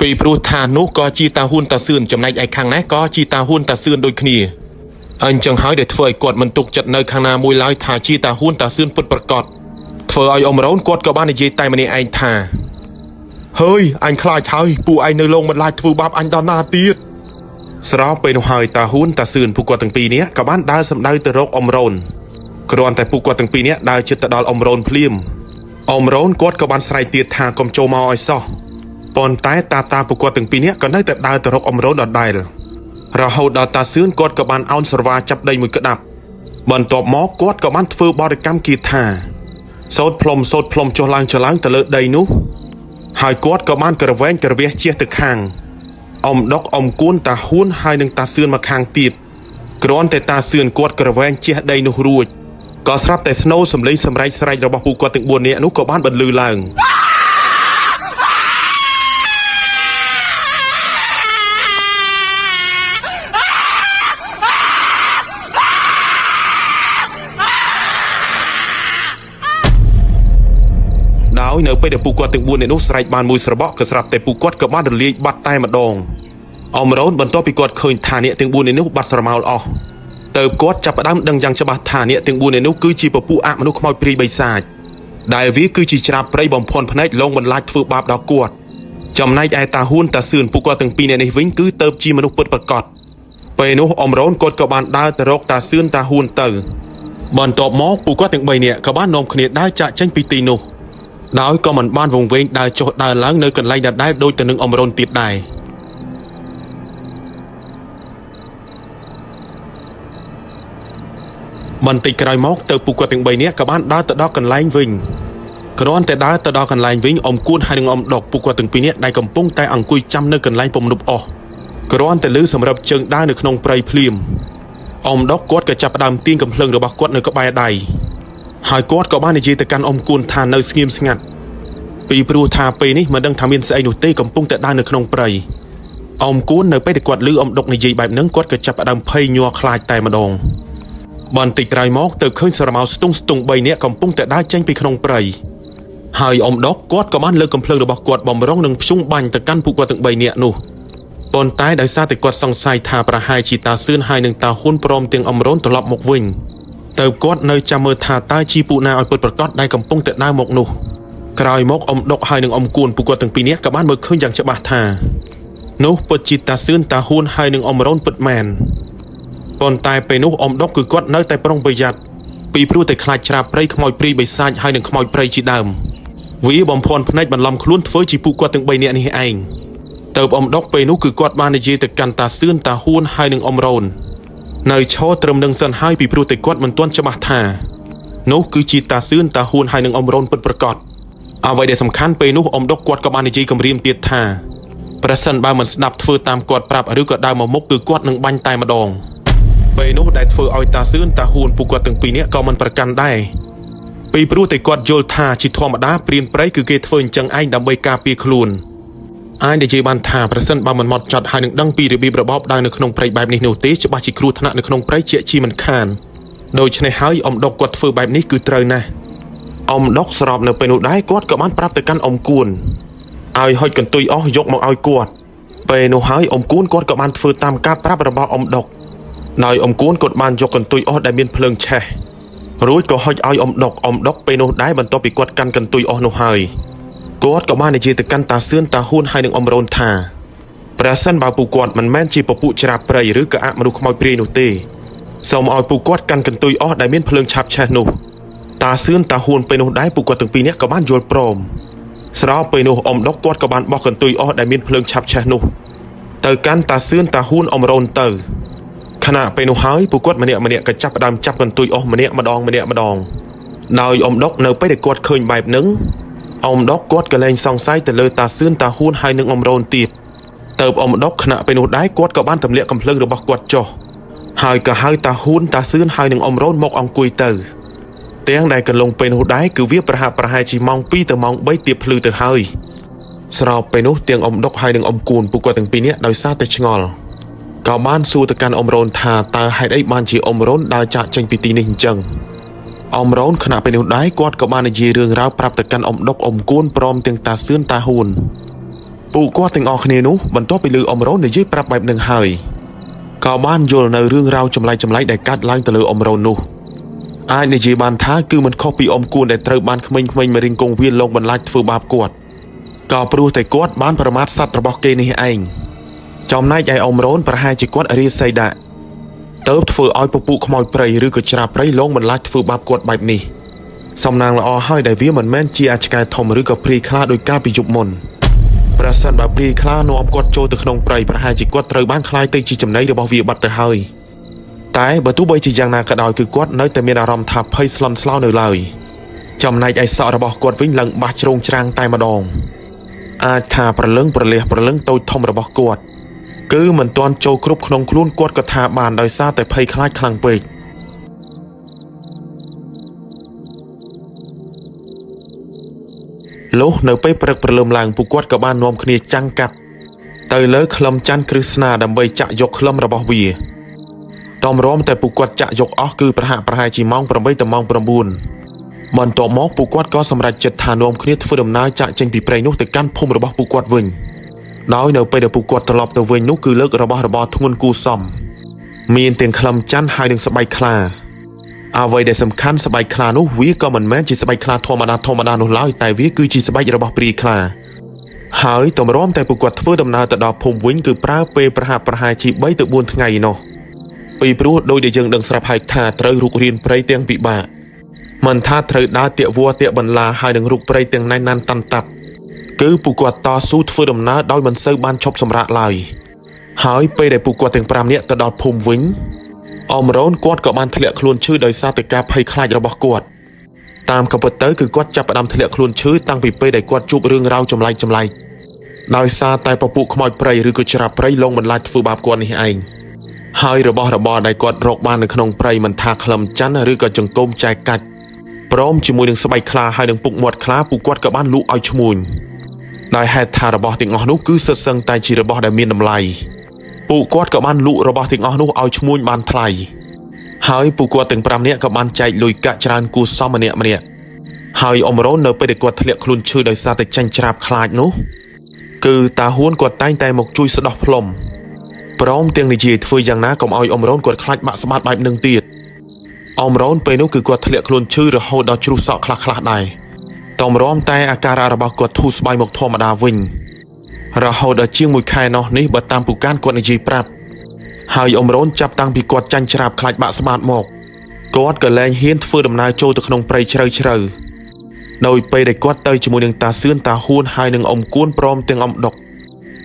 ពីព្រោះថានោះក៏ជាតាហ៊ួនតាសឿនចំណែកឯខាងនេះក៏ជាតាហ៊ួនតាសឿនដូចគ្នាអញ្ចឹងហើយដែលធ្វើឲ្យគាត់មិនទុកចិត្តនៅខាងណាមួយឡើយថាជាតាហ៊ួនតាសឿនពិតប្រាកដធ្វើឲ្យអ៊ំរ៉ូនគាត់ក៏បាននិយាយតែម្នាក់ឯងថាហើយអញខ្លាចហើយពួកឯងនៅឡងមិនឡាយធ្វើបាបអញដល់ណាទៀតស្របពេលនោះហើយតាហ៊ួនតាសឿនពួកគាត់ទាំងពីរនាក់ក៏បានដើរសម្ដៅទៅរកអ៊ំរ៉ូនគ្រាន់តែពួកគាត់ទាំងពីរនាក់ដើរជិតទៅដល់អ៊ំរ៉ូនភ្លាមអ៊ំរ៉ូនគាត់ក៏បានស្រែកទៀតថាកុំចូលមកឲ្យសោះប៉ុន្តែតាពួកគាត់ទាំងពីរនាក់ក៏នៅតែដើរទៅរកអ៊ំរ៉ូនដដែលរហូតដល់តាសឿនគាត់ក៏បានអោនស្រវាចាប់ដីមួយក្តាប់បន្ទាប់មកគាត់ក៏បានធ្វើបរិកម្មគាថាសោតផ្លុំចុះឡើងទៅលើដីនោះហើយគាត់ក៏បានក្រវែងក្រវះជះទៅខាងអ៊ំដុកអ៊ំគួនតាហ៊ួនហើយនឹងតាសឿនមកខាងទៀតគ្រាន់តែតាសឿនគាត់ក្រវែងជះដីនោះរួចក៏ស្រាប់តែស្នូសំឡេងសម្រែកស្រែករបស់ពួកគាត់ទាំង4នាក់នោះក៏បានបន្លឺឡើងដោយនៅពេលដែលពួកគាត់ទាំង4នាក់នោះស្រែកបានមួយស្របក់ក៏ស្រាប់តែពួកគាត់ក៏បានរលាយបាត់តែម្ដងអ៊ំរ៉ូនបន្ទាប់ពីគាត់ឃើញថាអ្នកទាំង4នាក់នោះបាត់ស្រមោលអស់ទៅគាត់ចាប់ផ្ដើមដឹងយ៉ាងច្បាស់ថាអ្នកទាំង4នាក់នោះគឺជាពពួកអមនុស្សខ្មោចព្រាយបិសាចដែលវាគឺជាច្រាបព្រៃបំផន់ភ្នែកលងបន្លាចធ្វើបាបដល់គាត់ចំណែកឯតាហ៊ួនតាសឿនពួកគាត់ទាំងពីរនាក់នេះវិញគឺទៅជាមនុស្សពិតប្រាកដពេលនោះអ៊ំរ៉ូនគាត់ក៏បានដើរទៅរកតាសឿនតាហ៊ួនទៅបន្ទាប់មកពួកគាត់ទាំង3នាក់ក៏បាននាំគ្នាដើរចាក់ចេញពីទីនោះដោយក៏មិនបានវង្វេងដើរចុះដើរឡើងនៅកន្លែងដដែលដូចទៅនឹងអ៊ំរ៉ូនទៀតដែរបន្តិចក្រោយមកទៅពួកគាត់ទាំង3នាក់ក៏បានដើរទៅដល់កន្លែងវិញគ្រាន់តែដើរទៅដល់កន្លែងវិញអ៊ំគួនហើយនិងអ៊ំដុកពួកគាត់ទាំងពីរនាក់ដែលកំពុងតែអង្គុយចាំនៅកន្លែងពំនប់អស់គ្រាន់តែឮសម្រាប់ជើងដើរនៅក្នុងព្រៃភ្លាមអ៊ំដុកគាត់ក៏ចាប់ផ្ដើមទាញកំភ្លើងរបស់គាត់នៅក្បែរដៃហើយគាត់ក៏បាននិយាយទៅកាន់អ៊ំគួនថានៅស្ងៀមស្ងាត់ពីព្រោះថាពេលនេះមិនដឹងថាមានស្អីនោះទេកំពុងតែដើរនៅក្នុងព្រៃអ៊ំគួននៅពេលដែលគាត់ឮអ៊ំដុកនិយាយបែបហ្នឹងគាត់ក៏ចាប់ផ្ដើមភ័យញ័រខ្លាចតែម្ដងបន្តិចក្រោយមកទៅឃើញស្រមោលស្ទង់3នាក់កំពុងតែដើរចេញពីក្នុងព្រៃហើយអ៊ំដុកគាត់ក៏បានលើកកំភ្លើងរបស់គាត់បំរុងនឹងភ្ជុំបាញ់ទៅកាន់ពួកគាត់ទាំង3នាក់នោះប៉ុន្តែដោយសារតែគាត់សង្ស័យថាប្រហែលជាតាសឿនហើយនឹងតាហ៊ុនព្រមទាំងអ៊ំរ៉ូនត្រឡប់មកវិញទៅគាត់នៅចាំមើលថាតើជាពួកណាឲ្យពិតប្រាកដដែលកំពុងតែដើរមកនោះក្រោយមកអ៊ំដុកហើយនឹងអ៊ំគួនពួកគាត់ទាំងពីរនាក់ក៏បានមើលឃើញយ៉ាងច្បាស់ថានោះពិតជាតាសឿនតាហ៊ួនហើយនឹងអ៊ំរ៉ូនពិតមែនប៉ុន្តែពេលនោះអ៊ំដុកគឺគាត់នៅតែប្រុងប្រយ័ត្នពីព្រោះតែខ្លាចច្រាបព្រៃខ្មោចព្រាយបិសាចហើយនឹងខ្មោចព្រៃជាដើមវាបំភាន់ភ្នែកបន្លំខ្លួនធ្វើជាពួកគាត់ទាំង3នាក់នេះឯងទៅអ៊ំដុកពេលនោះគឺគាត់បាននិយាយទៅកាន់តាសឿនតាហ៊ួនហើយនឹងអ៊ំរ៉ូននៅឈរត្រឹមនឹងសិនហើយពីព្រោះតែគាត់មិនទាន់ច្បាស់ថានោះគឺជាតាសឿនតាហ៊ួនហើយនឹងអ៊ំរ៉ូនពិតប្រាកដអ្វីដែលសំខាន់ពេលនោះអ៊ំដុកគាត់ក៏បាននិយាយគំរាមទៀតថាប្រសិនបើមិនស្ដាប់ធ្វើតាមគាត់ប្រាប់ឬក៏ដើរមកមុខគឺគាត់នឹងបាញ់តែម្ដងពេលនោះដែលធ្វើឲ្យតាសឿនតាហ៊ួនពួកគាត់ទាំងពីរនាក់ក៏មិនប្រកាន់ដែរពីព្រោះតែគាត់យល់ថាជាធម្មតាព្រានព្រៃគឺគេធ្វើអញ្ចឹងឯងដើម្បីការពារខ្លួនអាចនិយាយបានថាប្រសិនបើមិនម៉ត់ចត់ហើយនឹងដឹងពីរបៀបរបបដើរនៅក្នុងព្រៃបែបនេះនោះទេច្បាស់ជាគ្រោះថ្នាក់នៅក្នុងព្រៃជាជាមិនខានដូច្នេះហើយអ៊ំដុកគាត់ធ្វើបែបនេះគឺត្រូវណាស់អ៊ំដុកស្របនៅពេលនោះដែរគាត់ក៏បានប្រាប់ទៅកាន់អ៊ំគួនឲ្យហុចកន្ទុយអស់យកមកឲ្យគាត់ពេលនោះហើយអ៊ំគួនគាត់ក៏បានធ្វើតាមការប្រាប់របស់អ៊ំដុកដោយអ៊ំគួនគាត់បានយកកន្ទុយអស់ដែលមានភ្លើងឆេះរួចក៏ហុចឲ្យអ៊ំដុកពេលនោះដែរបន្ទាប់ពីគាត់កាន់កន្ទុយអស់នោះហើយគាត់ក៏បាននិយាយទៅកាន់តាសឿនតាហ៊ួនហើយនឹងអ៊ំរ៉ូនថា ប្រសិនបើពួកគាត់មិនមែនជាពពួកច្រាបព្រៃឬក៏អមនុស្សខ្មោចព្រាយនោះទេសូមឲ្យពួកគាត់កាន់កន្ទុយអស់ដែលមានភ្លើងឆាបឆេះនោះតាសឿនតាហ៊ួនពេលនោះដែរពួកគាត់ទាំងពីរនាក់ក៏បានយល់ព្រមស្របពេលនោះអ៊ំដុកគាត់ក៏បានបោះកន្ទុយអស់ដែលមានភ្លើងឆាបឆេះនោះទៅកាន់តាសឿនតាហ៊ួនអ៊ំរ៉ូនទៅខណៈពេលនោះហើយពួកគាត់ម្នាក់ក៏ចាប់ផ្ដើមចាប់កន្ទុយអស់ម្នាក់ម្ដងដោយអ៊ំដុកនៅពេលដែលគាត់ឃើញបែបហ្នឹងអ៊ំដុកគាត់ក៏លែងសង្ស័យទៅលើតាសឿនតាហ៊ួនហើយនឹងអ៊ំរ៉ូនទៀតទៅអ៊ំដុកខណៈពេលនោះដែរគាត់ក៏បានទម្លាក់កំភ្លើងរបស់គាត់ចុះហើយក៏ហៅតាហ៊ួនតាសឿនហើយនឹងអ៊ំរ៉ូនមកអង្គុយទៅទាំងដែលកន្លងពេលនោះដែរគឺវាប្រហែលជាម៉ោង2ទៅម៉ោង3ទៀបភ្លឺទៅហើយស្របពេលនោះទាំងអ៊ំដុកហើយនឹងអ៊ំគួនពួកគាត់ទាំងពីរនាក់ដោយសារតែឆ្ងល់ក៏បានសួរទៅកាន់អ៊ំរ៉ូនថាតើហេតុអីបានជាអ៊ំរ៉ូនដើរចាកចេញពីទីនេះអញ្ចឹងអ៊ំរ៉ូនខណៈពេលនោះដែរគាត់ក៏បាននិយាយរឿងរ៉ាវប្រាប់ទៅកាន់អ៊ំដុកអ៊ំគួនព្រមទាំងតាសឿនតាហ៊ួនពួកគាត់ទាំងអស់គ្នានោះបន្ទាប់ពីឮអ៊ំរ៉ូននិយាយប្រាប់បែបនឹងហើយក៏បានយល់នៅរឿងរ៉ាវចម្លែកដែលកើតឡើងទៅលើអ៊ំរ៉ូននោះអាចនិយាយបានថាគឺមិនខុសពីអ៊ំគួនដែលត្រូវបានក្មេងៗមករៀងគង់វាលងបន្លាចធ្វើបាបគាត់ក៏ព្រោះតែគាត់បានប្រមាថសត្វរបស់គេនេះឯងចំណែកឯអ៊ំរ៉ូនប្រហែលជាគាត់រាសីដាក់ទៅធ្វើឲ្យពពួកខ្មោចព្រៃឬក៏ច្រាព្រៃលងបន្លាចធ្វើបាបគាត់បែបនេះសំណាងល្អហើយដែលវាមិនមែនជាអាឆ្កែធំឬក៏ព្រាយខ្លាដោយកាលពីយប់មុនប្រសិនបើព្រាយខ្លានាំគាត់ចូលទៅក្នុងព្រៃប្រហែលជាគាត់ត្រូវបានខ្លាយទៅជាចំណីរបស់វាបាត់ទៅហើយតែបើទោះបីជាយ៉ាងណាក៏ដោយគឺគាត់នៅតែមានអារម្មណ៍ថាភ័យស្លន់ស្លោនៅឡើយចំណែកឯសក់របស់គាត់វិញឡើងបាសជ្រងច្រាំងតែម្ដងអាចថាប្រលឹងតូចធំរបស់គាត់គឺមិនទាន់ចូលគ្រប់ក្នុងខ្លួនគាត់ក៏ថាបានដោយសារតែភ័យខ្លាចខ្លាំងពេកលុះនៅពេលព្រឹកព្រលឹមឡើងពួកគាត់ក៏បាននាំគ្នាចាំងកាត់ទៅលើក្លឹមច័ន្ទគ្រឹស្នាដើម្បីចាក់យកក្លឹមរបស់វាតំរមតែពួកគាត់ចាក់យកអស់គឺប្រហែលជាម៉ោង8ទៅម៉ោង9បន្ទាប់មកពួកគាត់ក៏សម្រេចចិត្តថានាំគ្នាធ្វើដំណើរចាក់ចេញពីព្រៃនោះទៅកាន់ភូមិរបស់ពួកគាត់វិញដោយនៅពេលដែលពួកគាត់ត្រឡប់ទៅវិញនោះគឺលើករបស់របរធ្ងន់គួរសមមានទាំងក្លឹមច័ន្ទហើយនឹងស្បែកខ្លាអ្វីដែលសំខាន់ស្បែកខ្លានោះវាក៏មិនមែនជាស្បែកខ្លាធម្មតានោះឡើយតែវាគឺជាស្បែករបស់ព្រាយខ្លាហើយតម្រាំតែពួកគាត់ធ្វើដំណើរទៅដល់ភូមិវិញគឺប្រើពេលប្រហែលជា3ទៅ4ថ្ងៃនោះពីព្រោះដោយដែលយើងដឹងស្រាប់ហើយថាត្រូវរុករានព្រៃទាំងពិបាកមិនថាត្រូវដើរតាក់វัวតាក់បន្លាហើយនឹងរុកព្រៃទាំងណែនណាន់តាន់តាប់គឺពួកគាត់តស៊ូធ្វើដំណើរដោយមិនសូវបានឈប់សម្រាកឡើយហើយពេលដែលពួកគាត់ទាំង5នាក់ទៅដល់ភូមិវិញអ៊ំរ៉ូនគាត់ក៏បានធ្លាក់ខ្លួនឈឺដោយសារតែការភ័យខ្លាចរបស់គាត់តាមកំពិតទៅគឺគាត់ចាប់ផ្ដើមធ្លាក់ខ្លួនឈឺតាំងពីពេលដែលគាត់ជួបរឿងរ៉ាវចម្លែកដោយសារតែពពួកខ្មោចព្រៃឬក៏ច្រាព្រៃលងបន្លាចធ្វើបាបគាត់នេះឯងហើយរបស់របរដែលគាត់រកបាននៅក្នុងព្រៃមិនថាក្លឹមច័ន្ទឬក៏ចង្កូមចែកកាច់ព្រមជាមួយនឹងស្បែកខ្លាហើយនឹងពុកមាត់ខ្លាពួកគាត់ក៏បានលក់ឲ្យឈ្មួញដោយហេតុថារបស់ទាំងអស់នោះគឺសុទ្ធសឹងតែជារបស់ដែលមានតម្លៃពួកគាត់ក៏បានលក់របស់ទាំងអស់នោះឲ្យឈ្មួញបានថ្លៃហើយពួកគាត់ទាំង5នាក់ក៏បានចែកលុយកាក់ច្រើនគួរសមម្នាក់ហើយអ៊ំរ៉ូននៅពេលដែលគាត់ធ្លាក់ខ្លួនឈឺដោយសារតែចាញ់ច្រាបខ្លាចនោះគឺតាហ៊ួនគាត់តែងតែមកជួយស្ដោះផ្លុំព្រមទាំងនិយាយធ្វើយ៉ាងណាកុំឲ្យអ៊ំរ៉ូនគាត់ខ្លាចបាក់ស្បាតបែបនឹងទៀតអ៊ំរ៉ូនពេលនោះគឺគាត់ធ្លាក់ខ្លួនឈឺរហូតដល់ជ្រុះសក់ខ្លះដែរតម្រាំតែអាការៈរបស់គាត់ធូរស្បើយមកធម្មតាវិញរហូតដល់ជាង1ខែនេះបើតាមពូកានគាត់និយាយប្រាប់ហើយអ៊ំរ៉ូនចាប់តាំងពីគាត់ចាញ់ច្រាបខ្លាចបាក់ស្បាតមកគាត់ក៏លែងហ៊ានធ្វើដំណើរចូលទៅក្នុងព្រៃជ្រៅដោយពេលដែលគាត់ទៅជាមួយនឹងតាសឿនតាហ៊ួនហើយនឹងអ៊ំគួនព្រមទាំងអ៊ំដុក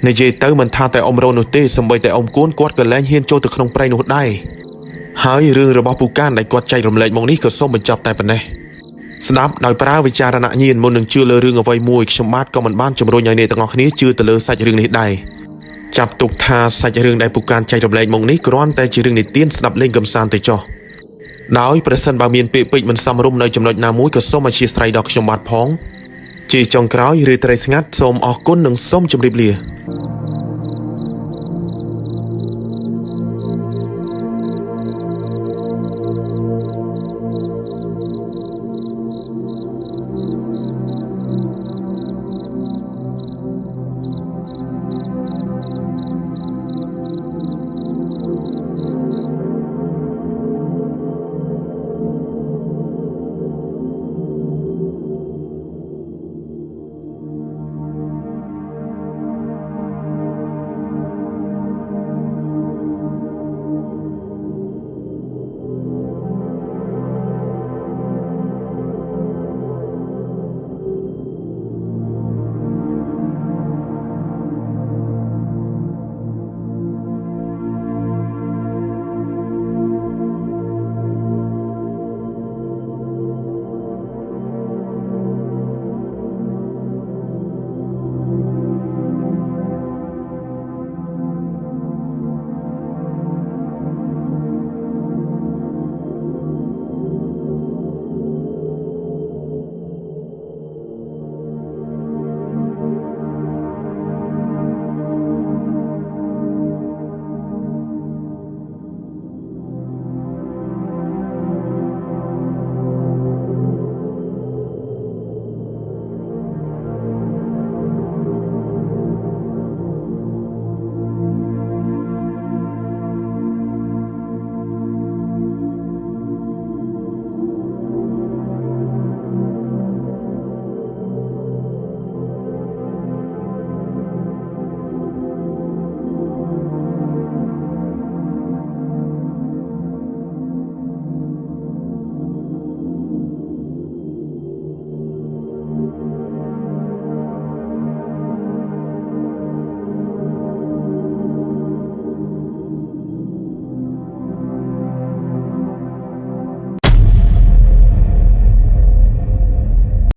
និយាយទៅមិនថាតែអ៊ំរ៉ូននោះទេសូម្បីតែអ៊ំគួនគាត់ក៏លែងហ៊ានចូលទៅក្នុងព្រៃនោះដែរហើយរឿងរបស់ពូកានដែលគាត់ចែករំលែកមកនេះក៏សូមបញ្ចប់តែប៉ុណ្ណេះស្ដាប់ដោយប្រើវិចារណញ្ញាណមុននឹងជឿលើរឿងអ្វីមួយខ្ញុំបាទក៏មិនបានជំរុញឲ្យអ្នកទាំងអស់គ្នាជឿទៅលើសាច់រឿងនេះដែរចាប់ទុកថាសាច់រឿងដែលពូកានចែករំលែកមកនេះគ្រាន់តែជារឿងនិទានស្ដាប់លេងកម្សាន្តទៅចុះដោយប្រសិនបើមានពាក្យពេចន៍មិនសមរម្យនៅចំណុចណាមួយក៏សូមអធិស្ឋានដល់ខ្ញុំបាទផងជាចុងក្រោយឬត្រីស្ងាត់សូមអរគុណនិងសូមជម្រាបលា